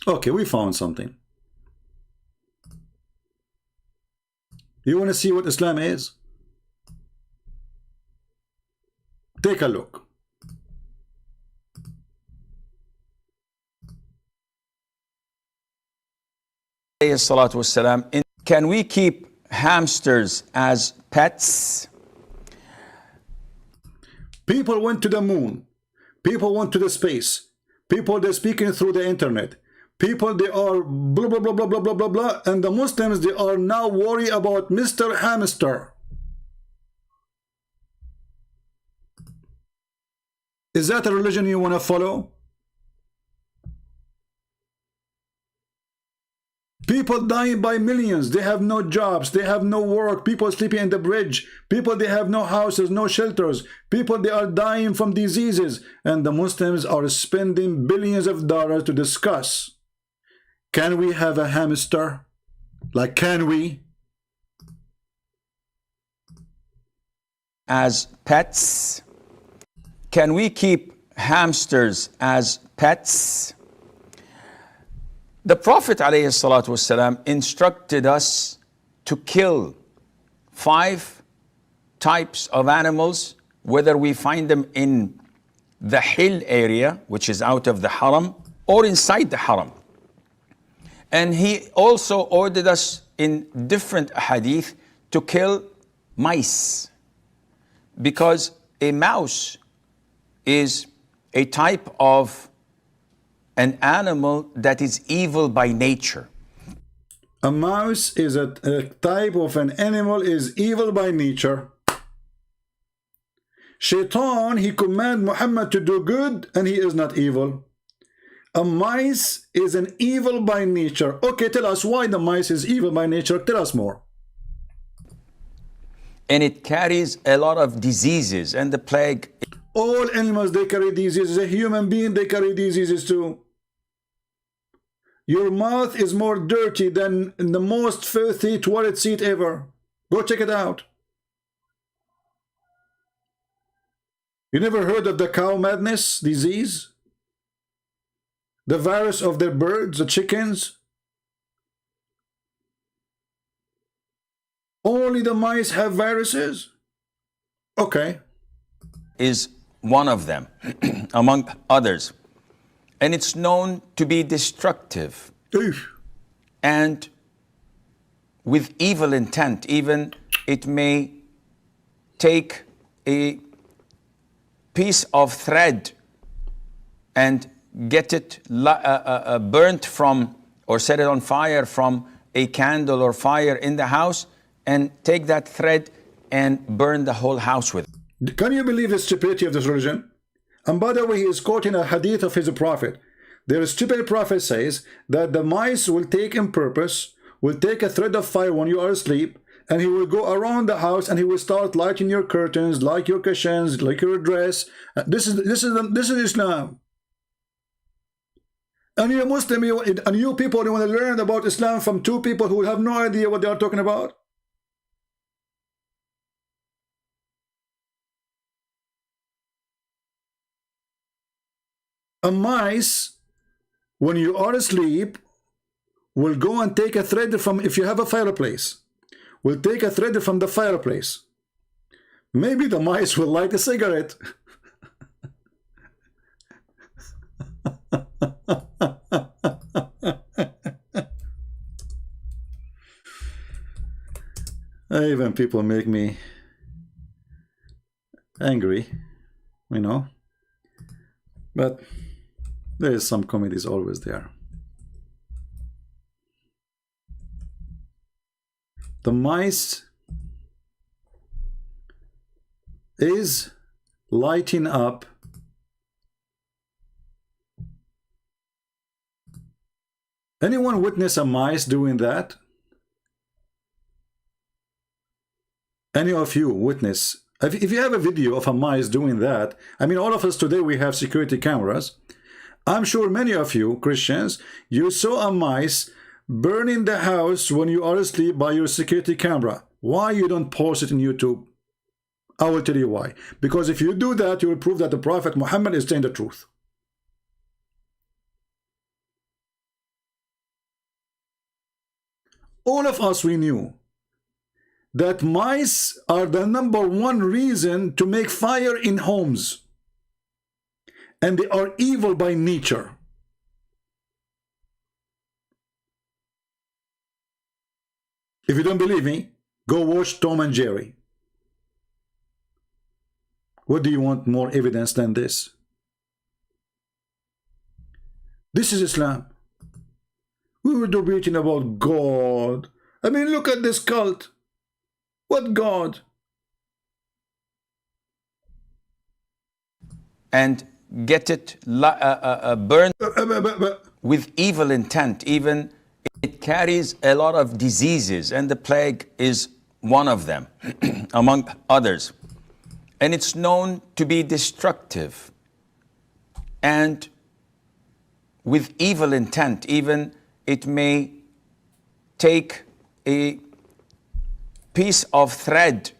Okay, we found something. You want to see what Islam is? Take a look. Can we keep hamsters as pets? People went to the moon. People went to the space. People, they're speaking through the internet. People, they are blah, blah, blah, blah, blah, blah, blah, blah. And the Muslims, they are now worried about Mr. Hamster. Is that a religion you want to follow? People dying by millions. They have no jobs. They have no work. People sleeping in the bridge. People, they have no houses, no shelters. People, they are dying from diseases. And the Muslims are spending billions of dollars to discuss. Can we have a hamster? Like, can we? As pets? Can we keep hamsters as pets? The Prophet ﷺ instructed us to kill 5 types of animals, whether we find them in the hill area, which is out of the haram, or inside the haram. And he also ordered us in different hadith to kill mice, because a mouse is a type of an animal that is evil by nature. A mouse is a type of an animal is evil by nature. Shaitan, he commanded Muhammad to do good, and he is not evil. A mice is an evil by nature. Okay, tell us why the mice is evil by nature. Tell us more. And it carries a lot of diseases, and the plague. All animals, they carry diseases. A human being, they carry diseases too. Your mouth is more dirty than the most filthy toilet seat ever. Go check it out. You never heard of the cow madness disease? The virus of the birds, the chickens? Only the mice have viruses? Okay. Is one of them, among others. And it's known to be destructive and with evil intent. Even it may take a piece of thread and get it burnt from, or set it on fire from a candle or fire in the house, and take that thread and burn the whole house with it. Can you believe the stupidity of this religion? And by the way, he is quoting a hadith of his prophet. Their stupid prophet says that the mice will take in purpose, will take a thread of fire when you are asleep, and he will go around the house and he will start lighting your curtains, like your cushions, like your dress. This is Islam. And you're Muslim, and you people, you want to learn about Islam from two people who have no idea what they are talking about? A mice, when you are asleep, will go and take a thread from, if you have a fireplace, will take a thread from the fireplace. Maybe the mice will light a cigarette. Even people make me angry, you know, but there is some comedies always there. The mice is lighting up anyone witness a mice doing that? Any of you witness? If you have a video of a mice doing that, I mean, all of us today, we have security cameras. I'm sure many of you Christians, you saw a mice burning the house when you are asleep by your security camera. Why you don't post it in YouTube? I will tell you why. Because if you do that, you will prove that the Prophet Muhammad is saying the truth. All of us, we knew that mice are the #1 reason to make fire in homes. And they are evil by nature. If you don't believe me, go watch Tom and Jerry. What do you want more evidence than this? This is Islam. We were debating about God. I mean, look at this cult. What God? And get it burned with evil intent. Even it carries a lot of diseases, and the plague is one of them, among others. And it's known to be destructive and with evil intent. Even it may take a piece of thread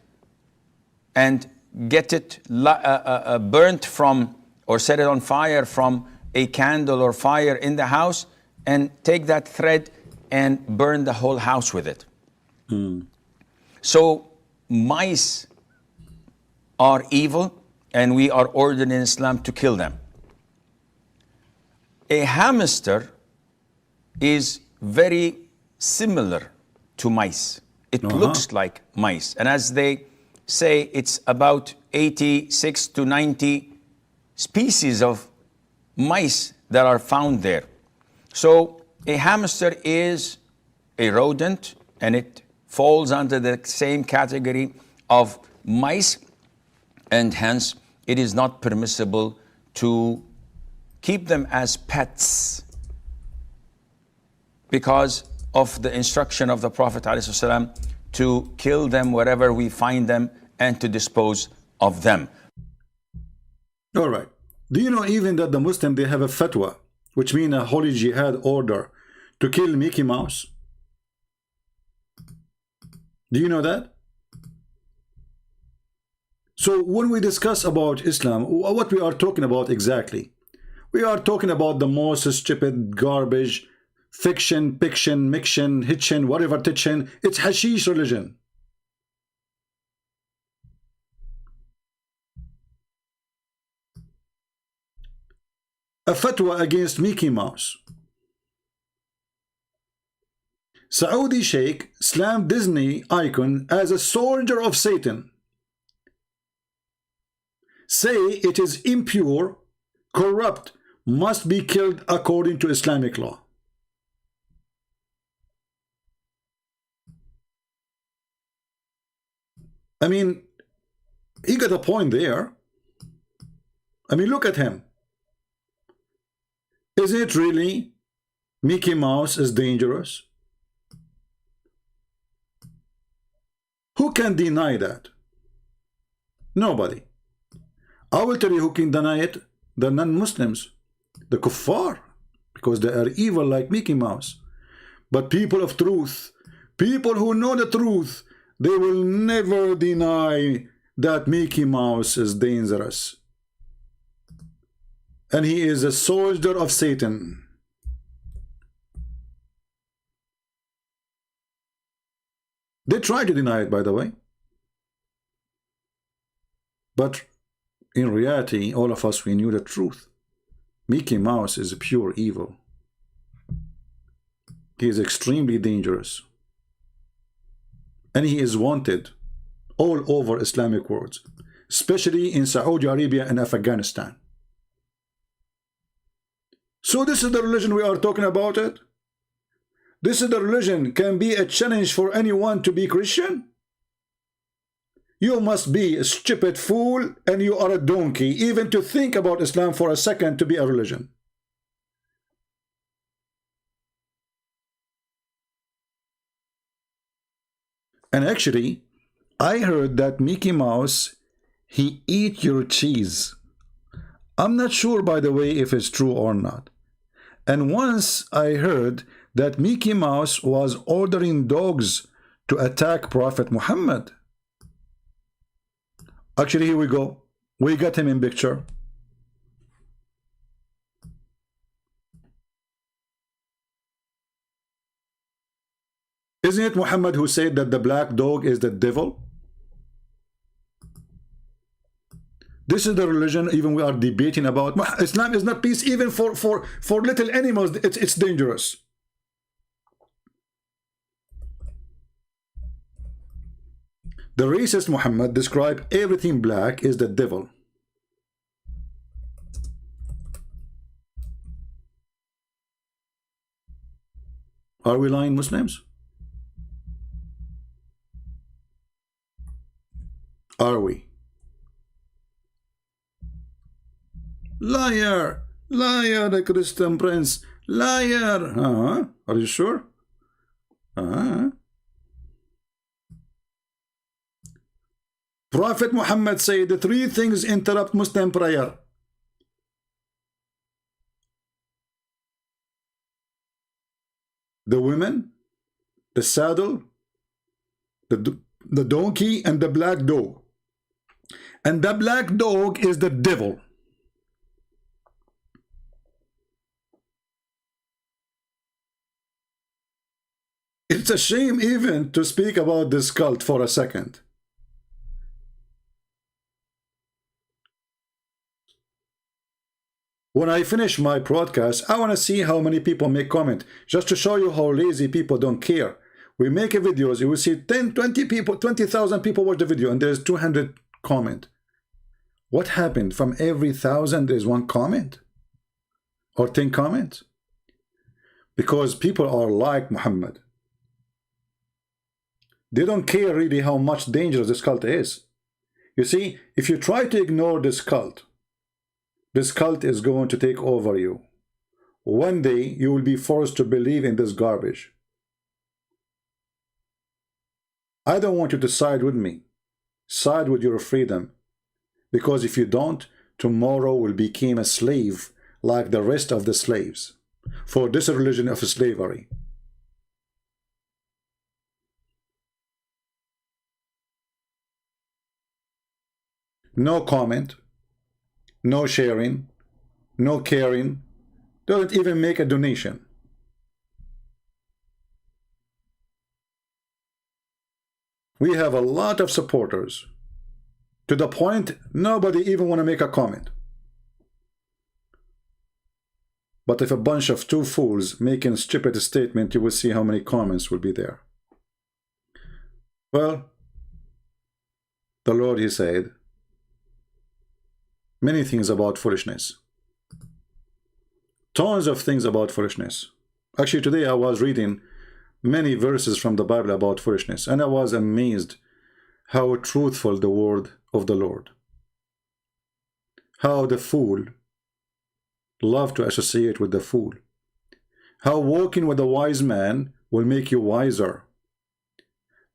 and get it burnt from, or set it on fire from a candle or fire in the house, and take that thread and burn the whole house with it. So mice are evil, and we are ordered in Islam to kill them. A hamster is very similar to mice. It looks like mice, and as they say, it's about 86 to 90 species of mice that are found there. So a hamster is a rodent, and it falls under the same category of mice, and hence it is not permissible to keep them as pets because of the instruction of the Prophet ﷺ to kill them wherever we find them and to dispose of them. All right. Do you know even that the Muslim, they have a fatwa, which means a holy jihad order, to kill Mickey Mouse? Do you know that? So when we discuss about Islam, what we are talking about exactly? We are talking about the most stupid garbage, fiction, mixtion, hitchin, whatever titchin. It's hashish religion. a fatwa against Mickey Mouse. Saudi Sheikh slammed Disney icon as a soldier of Satan. Say it is impure, corrupt, must be killed according to Islamic law. I mean, he got a point there. I mean, look at him. Is it really Mickey Mouse is dangerous? Who can deny that? Nobody. I will tell you who can deny it. The non-Muslims, the kuffar, because they are evil like Mickey Mouse. But people of truth, people who know the truth, they will never deny that Mickey Mouse is dangerous. And he is a soldier of Satan. They try to deny it, by the way. But in reality, all of us, we knew the truth. Mickey Mouse is pure evil. He is extremely dangerous. And he is wanted all over Islamic world, especially in Saudi Arabia and Afghanistan. So this is the religion we are talking about it? This is the religion can be a challenge for anyone to be Christian? You must be a stupid fool and you are a donkey even to think about Islam for a second to be a religion. And actually, I heard that Mickey Mouse, he eat your cheese. I'm not sure, by the way, if it's true or not. And once I heard that Mickey Mouse was ordering dogs to attack Prophet Muhammad. Actually, here we go. We got him in picture. Isn't it Muhammad who said that the black dog is the devil? This is the religion even we are debating about. Islam is not peace even for little animals. It's dangerous. The racist Muhammad described everything black is the devil. Are we lying, Muslims? Are we? Liar! Liar, the Christian prince! Liar! Are you sure? Prophet Muhammad said the three things interrupt Muslim prayer. The women, the saddle, the donkey, and the black dog. And the black dog is the devil. It's a shame even to speak about this cult for a second. When I finish my broadcast, I want to see how many people make comment, just to show you how lazy people don't care. We make a videos, you will see 10, 20 people, 20,000 people watch the video, and there's 200 comment. What happened? From every 1,000 there's one comment? Or 10 comments? Because people are like Muhammad. They don't care really how much dangerous this cult is. You see, if you try to ignore this cult is going to take over you. One day you will be forced to believe in this garbage. I don't want you to side with me. Side with your freedom. Because if you don't, tomorrow will become a slave like the rest of the slaves for this religion of slavery. No comment, no sharing, no caring, don't even make a donation. We have a lot of supporters, to the point nobody even want to make a comment. But if a bunch of two fools making stupid statement, you will see how many comments will be there. Well, the Lord, he said many things about foolishness. Tons of things about foolishness. Actually, today I was reading many verses from the Bible about foolishness, and I was amazed how truthful the word of the Lord. How the fool love to associate with the fool. How walking with a wise man will make you wiser,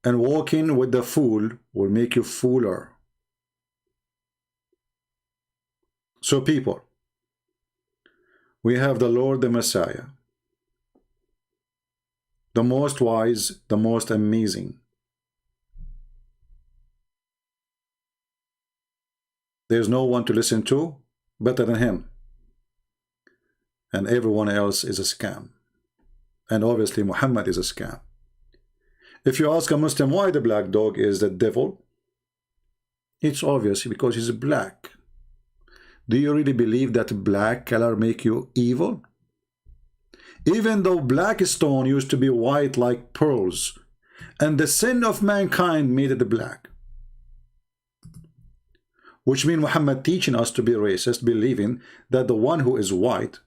and walking with the fool will make you fooler. So people, we have the Lord, the Messiah, the most wise, the most amazing. There's no one to listen to better than him. And everyone else is a scam. And obviously Muhammad is a scam. If you ask a Muslim why the black dog is the devil, it's obvious because he's black. Do you really believe that black color make you evil? Even though black stone used to be white like pearls, and the sin of mankind made it black. Which means Muhammad teaching us to be racist, believing that the one who is white,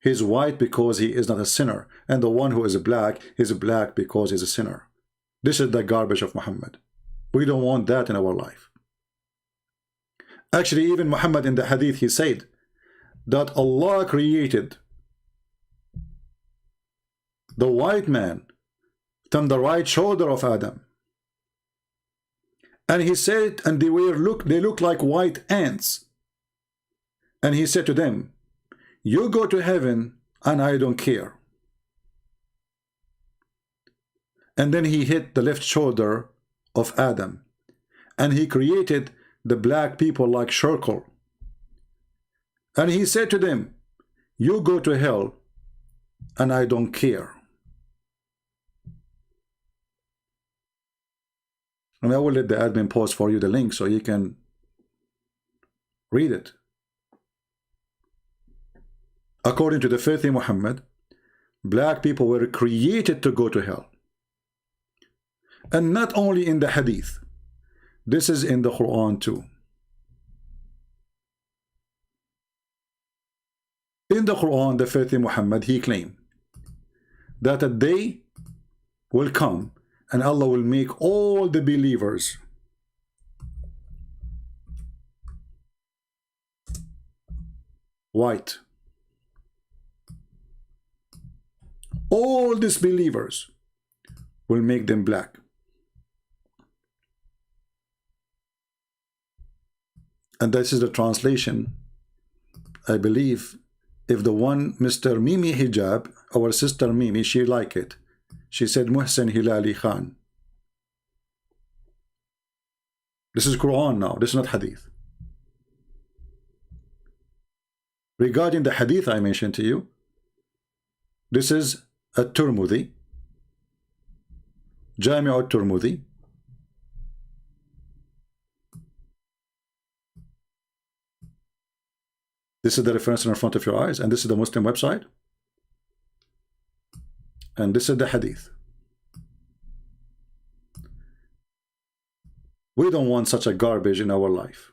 he's white because he is not a sinner, and the one who is black because he's a sinner. This is the garbage of Muhammad. We don't want that in our life. Actually, even Muhammad in the hadith, he said that Allah created the white man from the right shoulder of Adam. And he said, and they look like white ants. And he said to them, you go to heaven and I don't care. And then he hit the left shoulder of Adam. And he created the black people like circle. And he said to them, you go to hell and I don't care. And I will let the admin post for you the link so you can read it. According to the faith in Muhammad, black people were created to go to hell. And not only in the hadith, this is in the Quran too. In the Quran, the faith in Muhammad, he claimed that a day will come and Allah will make all the believers white. All these believers will make them black. And this is the translation. I believe if the one Mr. Mimi Hijab, our sister Mimi, she liked it. She said Muhsin Hilali Khan. This is Quran now. This is not Hadith. Regarding the Hadith I mentioned to you, this is at-Tirmidhi, Jami' at-Tirmidhi. This is the reference in front of your eyes, and this is the Muslim website. And this is the hadith. We don't want such a garbage in our life.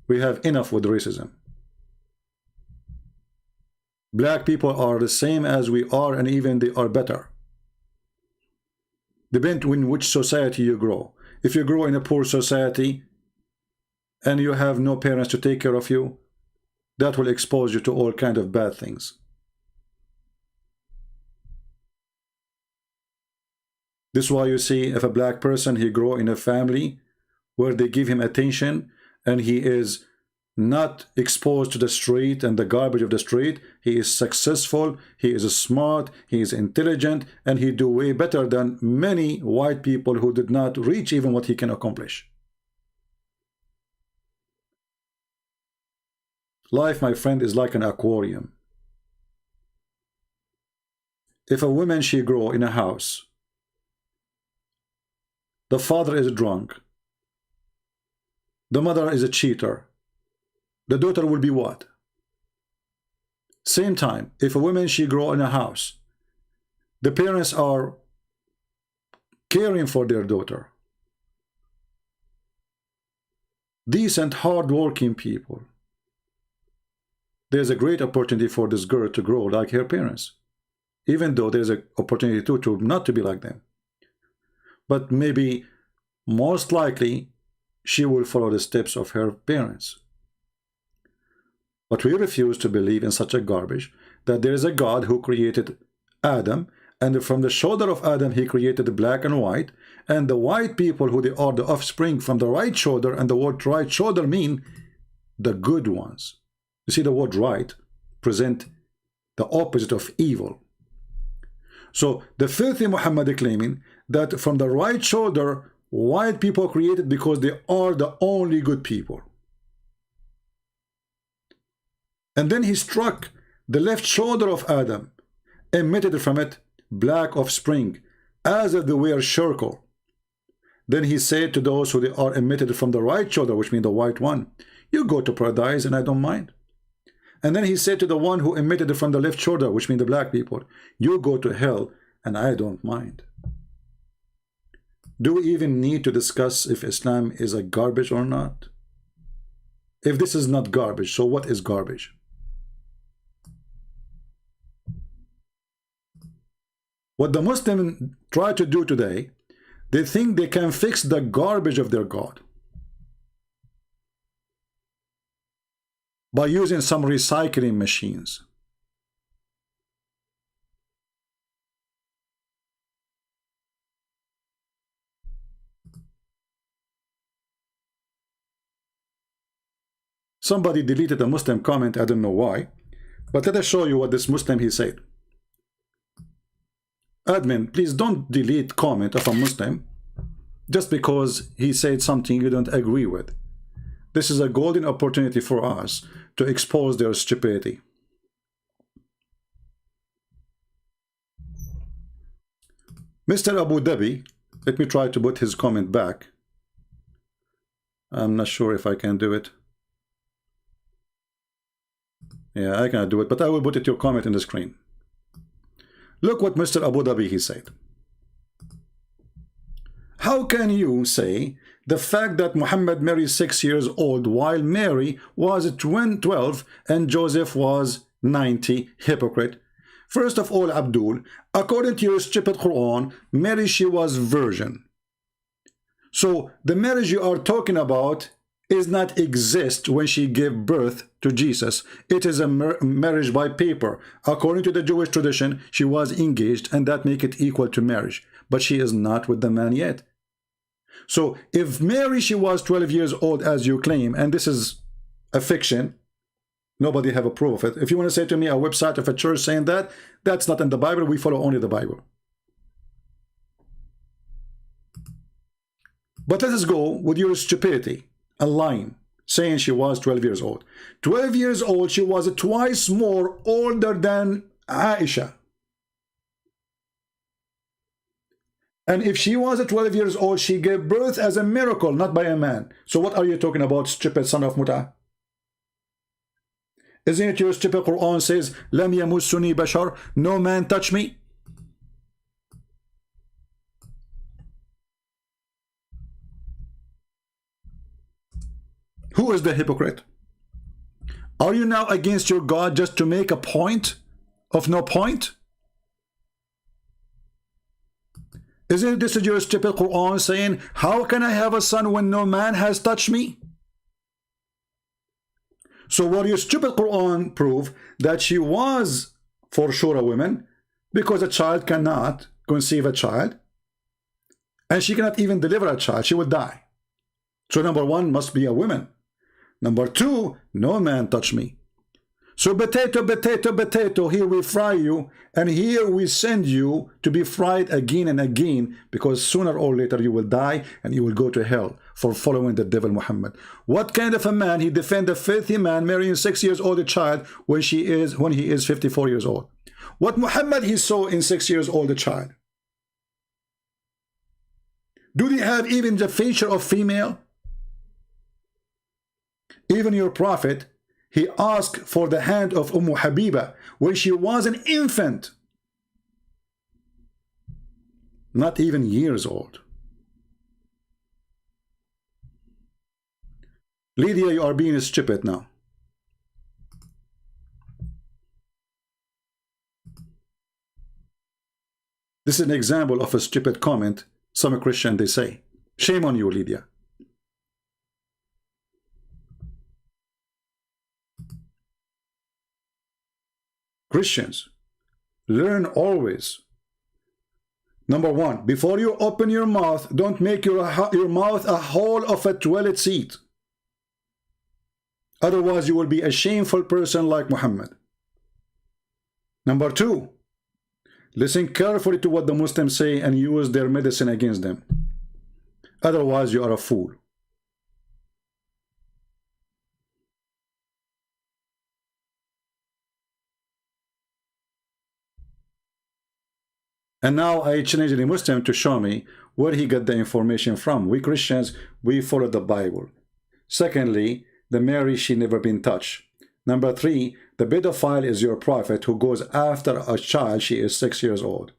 We have enough with racism. Black people are the same as we are, and even they are better. Depends in which society you grow. If you grow in a poor society and you have no parents to take care of you, that will expose you to all kinds of bad things. This is why you see if a black person, he grow in a family where they give him attention and he is not exposed to the street and the garbage of the street, he is successful, he is smart, he is intelligent, and he do way better than many white people who did not reach even what he can accomplish. Life, my friend, is like an aquarium. If a woman, she grow in a house, the father is drunk, the mother is a cheater, the daughter will be what? Same time, if a woman, she grow in a house, the parents are caring for their daughter. Decent, hard-working people. There's a great opportunity for this girl to grow like her parents, even though there's an opportunity too to not to be like them. But maybe, most likely, she will follow the steps of her parents. But we refuse to believe in such a garbage, that there is a God who created Adam, and from the shoulder of Adam he created the black and white, and the white people who they are the offspring from the right shoulder, and the word right shoulder mean the good ones. You see, the word right present the opposite of evil. So the filthy Muhammad claiming that from the right shoulder white people created because they are the only good people. And then he struck the left shoulder of Adam, emitted from it black offspring, as if they were circle. Then he said to those who they are emitted from the right shoulder, which means the white one, you go to paradise and I don't mind. And then he said to the one who emitted from the left shoulder, which means the black people, you go to hell and I don't mind. Do we even need to discuss if Islam is a garbage or not? If this is not garbage, so what is garbage? What the Muslims try to do today, they think they can fix the garbage of their God by using some recycling machines. Somebody deleted a Muslim comment, I don't know why, but let us show you what this Muslim he said. Admin, please don't delete comment of a Muslim just because he said something you don't agree with. This is a golden opportunity for us to expose their stupidity. Mr. Abu Dhabi, let me try to put his comment back. I'm not sure if I can do it. Yeah, I cannot do it, but I will put it your comment in the screen. Look what Mr. Abu Dhabi he said. How can you say the fact that Muhammad married 6 years old while Mary was 12 and Joseph was 90? Hypocrite. First of all, Abdul, according to your stupid Quran, Mary, she was virgin. So the marriage you are talking about is not exist when she gave birth to Jesus. It is a marriage by paper. According to the Jewish tradition, she was engaged, and that make it equal to marriage. But she is not with the man yet. So if Mary, she was 12 years old, as you claim, and this is a fiction, nobody have a proof of it. If you want to say to me a website of a church saying that, that's not in the Bible. We follow only the Bible. But let us go with your stupidity. A line saying she was 12 years old. 12 years old, she was twice more older than Aisha. And if she was 12 years old, she gave birth as a miracle, not by a man. So what are you talking about, stupid son of Muta? Isn't it your stupid Quran says, Lam yamussuni bashar, no man touch me? Who is the hypocrite? Are you now against your God just to make a point of no point? Isn't this your stupid Quran saying, how can I have a son when no man has touched me? So what your stupid Quran prove that she was for sure a woman, because a child cannot conceive a child, and she cannot even deliver a child, she would die. So number one must be a woman. Number two, no man touch me. So potato, potato, potato, here we fry you, and here we send you to be fried again and again, because sooner or later you will die and you will go to hell for following the devil Muhammad. What kind of a man he defend a filthy man marrying 6 years old child when he is 54 years old? What Muhammad he saw in 6 years old child? Do they have even the feature of female? Even your prophet, He asked for the hand of Habiba when she was an infant, not even years old. Lydia, you are being stupid now. This is an example of a stupid comment some Christian they say. Shame on you, Lydia. Christians, learn always. Number one, before you open your mouth, don't make your mouth a hole of a toilet seat. Otherwise, you will be a shameful person like Muhammad. Number two, listen carefully to what the Muslims say and use their medicine against them. Otherwise, you are a fool. And now I challenge the Muslim to show me where he got the information from. We Christians, we follow the Bible. Secondly, the Mary, she never been touched. Number three, the pedophile is your prophet who goes after a child, she is 6 years old.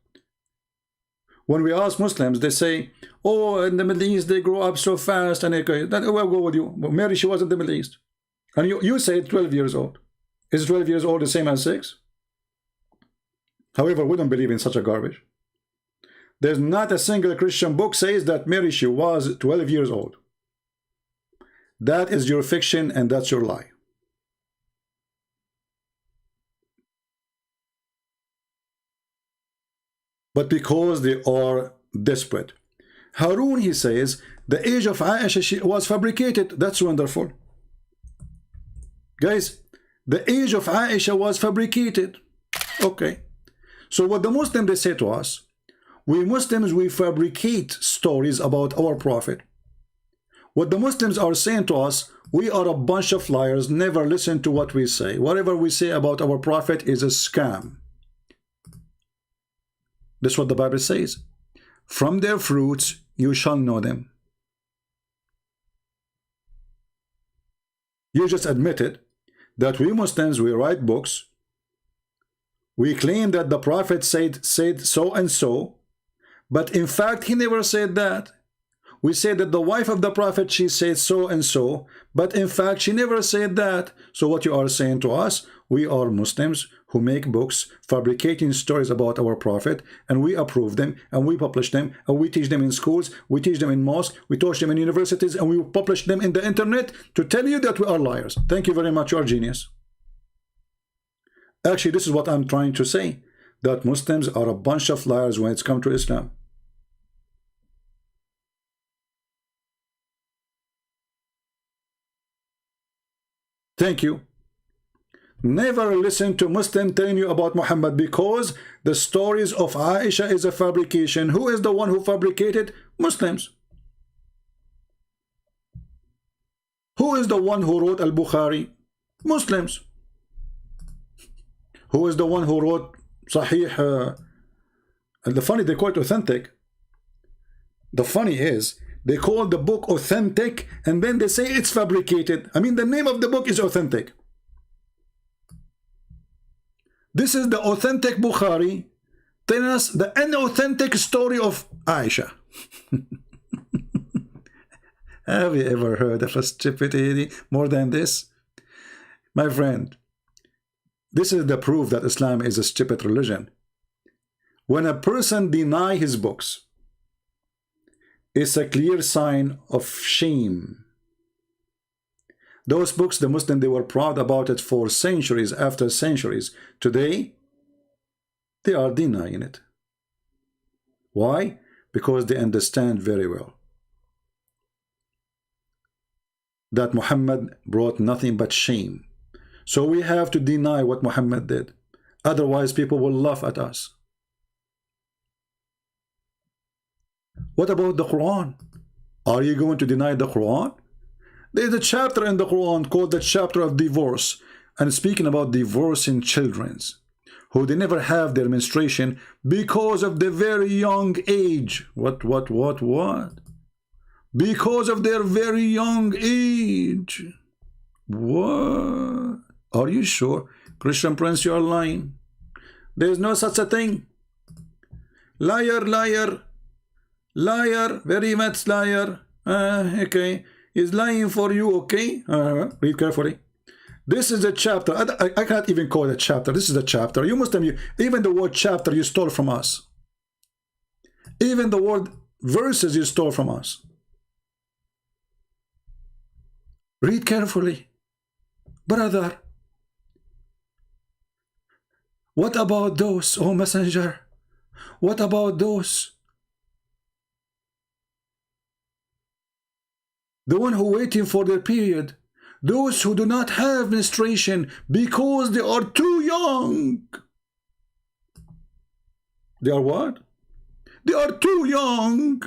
When we ask Muslims, they say, oh, in the Middle East, they grow up so fast. And we'll go with you. Mary, she was in the Middle East. And you say 12 years old. Is 12 years old the same as 6? However, we don't believe in such a garbage. There's not a single Christian book says that Mary, she was 12 years old. That is your fiction and that's your lie. But because they are desperate. Harun, he says, the age of Aisha was fabricated. That's wonderful. Guys, the age of Aisha was fabricated. Okay. So what the Muslims, they say to us, we Muslims, we fabricate stories about our prophet. What the Muslims are saying to us, we are a bunch of liars, never listen to what we say. Whatever we say about our prophet is a scam. That's what the Bible says. From their fruits you shall know them. You just admitted that we Muslims, we write books. We claim that the prophet said so and so, but in fact he never said that. We say that the wife of the prophet, she said so and so, but in fact she never said that. So what you are saying to us, we are Muslims who make books fabricating stories about our prophet, and we approve them and we publish them and we teach them in schools, we teach them in mosques, we teach them in universities, and we publish them in the internet to tell you that we are liars. Thank you very much, you are genius. Actually, this is what I'm trying to say, that Muslims are a bunch of liars when it's come to Islam. Thank you. Never listen to Muslim telling you about Muhammad, because the stories of Aisha is a fabrication. Who is the one who fabricated? Muslims. Who is the one who wrote Al-Bukhari? Muslims. Who is the one who wrote Sahih? The funny, they call it authentic. The funny is, they call the book authentic and then they say it's fabricated. I mean, the name of the book is authentic. This is the authentic Bukhari telling us the unauthentic story of Aisha. Have you ever heard of a stupidity more than this? My friend, this is the proof that Islam is a stupid religion. When a person denies his books, it's a clear sign of shame. Those books, the Muslims, they were proud about it for centuries after centuries. Today, they are denying it. Why? Because they understand very well that Muhammad brought nothing but shame. So we have to deny what Muhammad did. Otherwise, people will laugh at us. What about the Quran? Are you going to deny the Quran? There's a chapter in the Quran called the chapter of divorce, and speaking about divorcing children who they never have their menstruation because of their very young age. What? Because of their very young age. What? Are you sure? Christian Prince, you are lying. There is no such a thing. Liar, liar, liar, very much liar. Okay, he's lying for you, okay? Read carefully. This is a chapter. I can't even call it a chapter. This is a chapter. You Muslim, even the word chapter you stole from us. Even the word verses you stole from us. Read carefully. Brother, what about those, oh messenger? What about those? The one who waiting for their period. Those who do not have menstruation because they are too young. They are what? They are too young.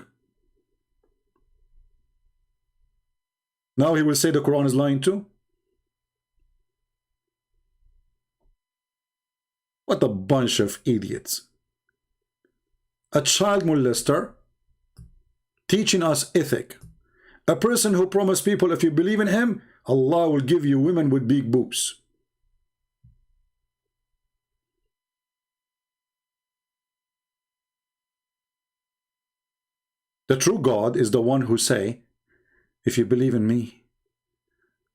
Now he will say the Quran is lying too. What a bunch of idiots. A child molester teaching us ethic. A person who promised people if you believe in him, Allah will give you women with big boobs. The true God is the one who say, if you believe in me,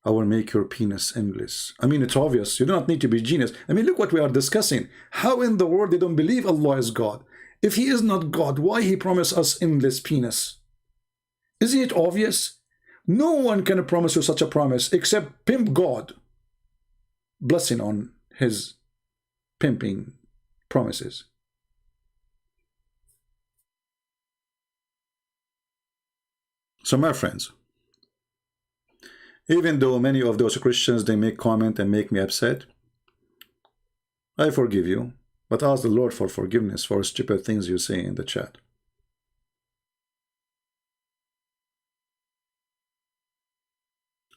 I will make your penis endless. I mean, it's obvious. You do not need to be genius. I mean, look what we are discussing. How in the world they don't believe Allah is God? If he is not God, why he promised us endless penis? Isn't it obvious? No one can promise you such a promise except pimp God. Blessing on his pimping promises. So my friends, even though many of those Christians, they make comment and make me upset, I forgive you, but ask the Lord for forgiveness for stupid things you say in the chat.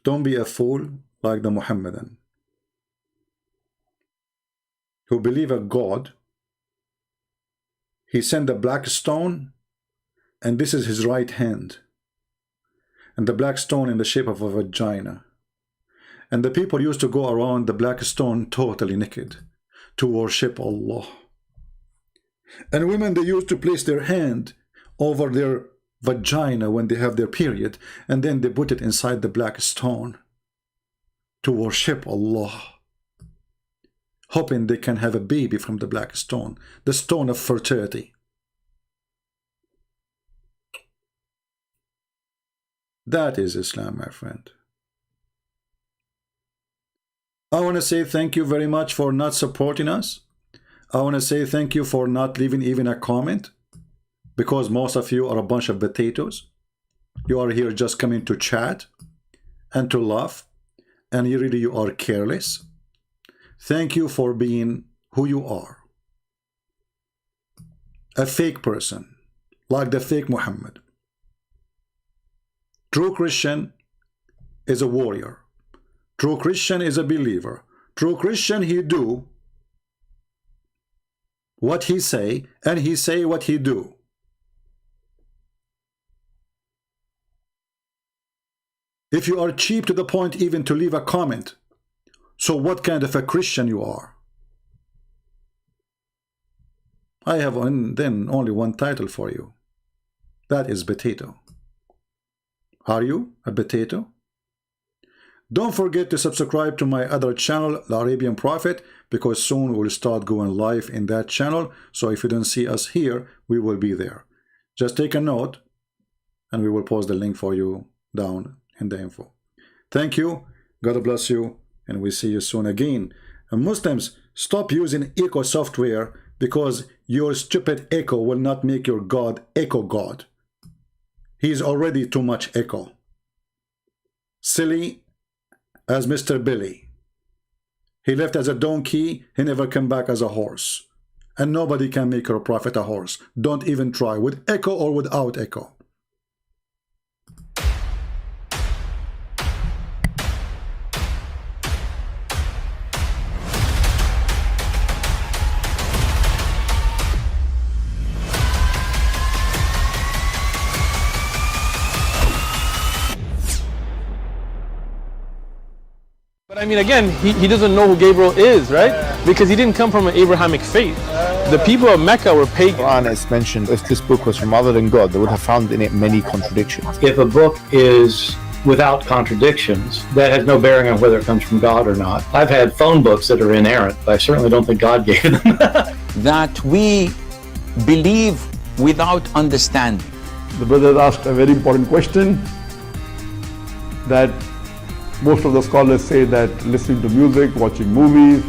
Don't be a fool like the Muhammadan, who believe a God. He sent a black stone, and this is his right hand. And the black stone in the shape of a vagina. And the people used to go around the black stone totally naked to worship Allah. And women, they used to place their hand over their vagina when they have their period, and then they put it inside the black stone to worship Allah, hoping they can have a baby from the black stone, the stone of fertility. That is Islam, my friend. I want to say thank you very much for not supporting us. I want to say thank you for not leaving even a comment, because most of you are a bunch of potatoes. You are here just coming to chat and to laugh, and you are careless. Thank you for being who you are. A fake person, like the fake Muhammad. True Christian is a warrior. True Christian is a believer. True Christian, he do what he say, and he say what he do. If you are cheap to the point even to leave a comment, so what kind of a Christian you are? I have then only one title for you. That is potato. Are you a potato? Don't forget to subscribe to my other channel, The Arabian Prophet, because soon we'll start going live in that channel. So if you don't see us here, we will be there. Just take a note, and we will post the link for you down in the info. Thank you. God bless you, and we'll see you soon again. And Muslims, stop using echo software, because your stupid echo will not make your God echo God. He is already too much echo. Silly as Mr. Billy. He left as a donkey, he never came back as a horse. And nobody can make your prophet a horse. Don't even try, with echo or without echo. But I mean, again, he doesn't know who Gabriel is, right? Because he didn't come from an Abrahamic faith. The people of Mecca were pagan. Quran is mentioned, if this book was from other than God, they would have found in it many contradictions. If a book is without contradictions, that has no bearing on whether it comes from God or not. I've had phone books that are inerrant, but I certainly don't think God gave them. That we believe without understanding. The brother asked a very important question, that most of the scholars say that listening to music, watching movies,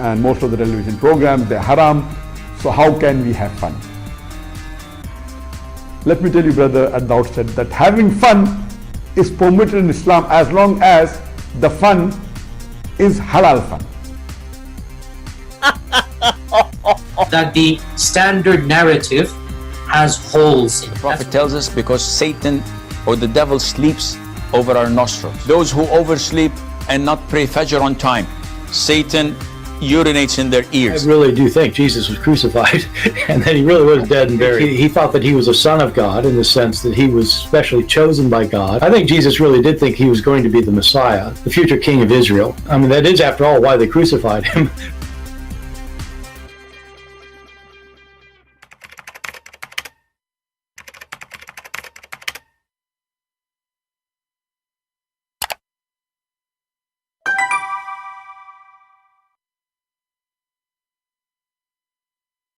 and most of the television programs, they're haram. So how can we have fun? Let me tell you, brother, at the outset, that having fun is permitted in Islam as long as the fun is halal fun. That the standard narrative has holes in it. The Prophet tells us because Satan or the devil sleeps over our nostrils. Those who oversleep and not pray Fajr on time, Satan urinates in their ears. I really do think Jesus was crucified and that he really was dead and buried. He thought that he was a son of God in the sense that he was specially chosen by God. I think Jesus really did think he was going to be the Messiah, the future king of Israel. I mean, that is, after all, why they crucified him.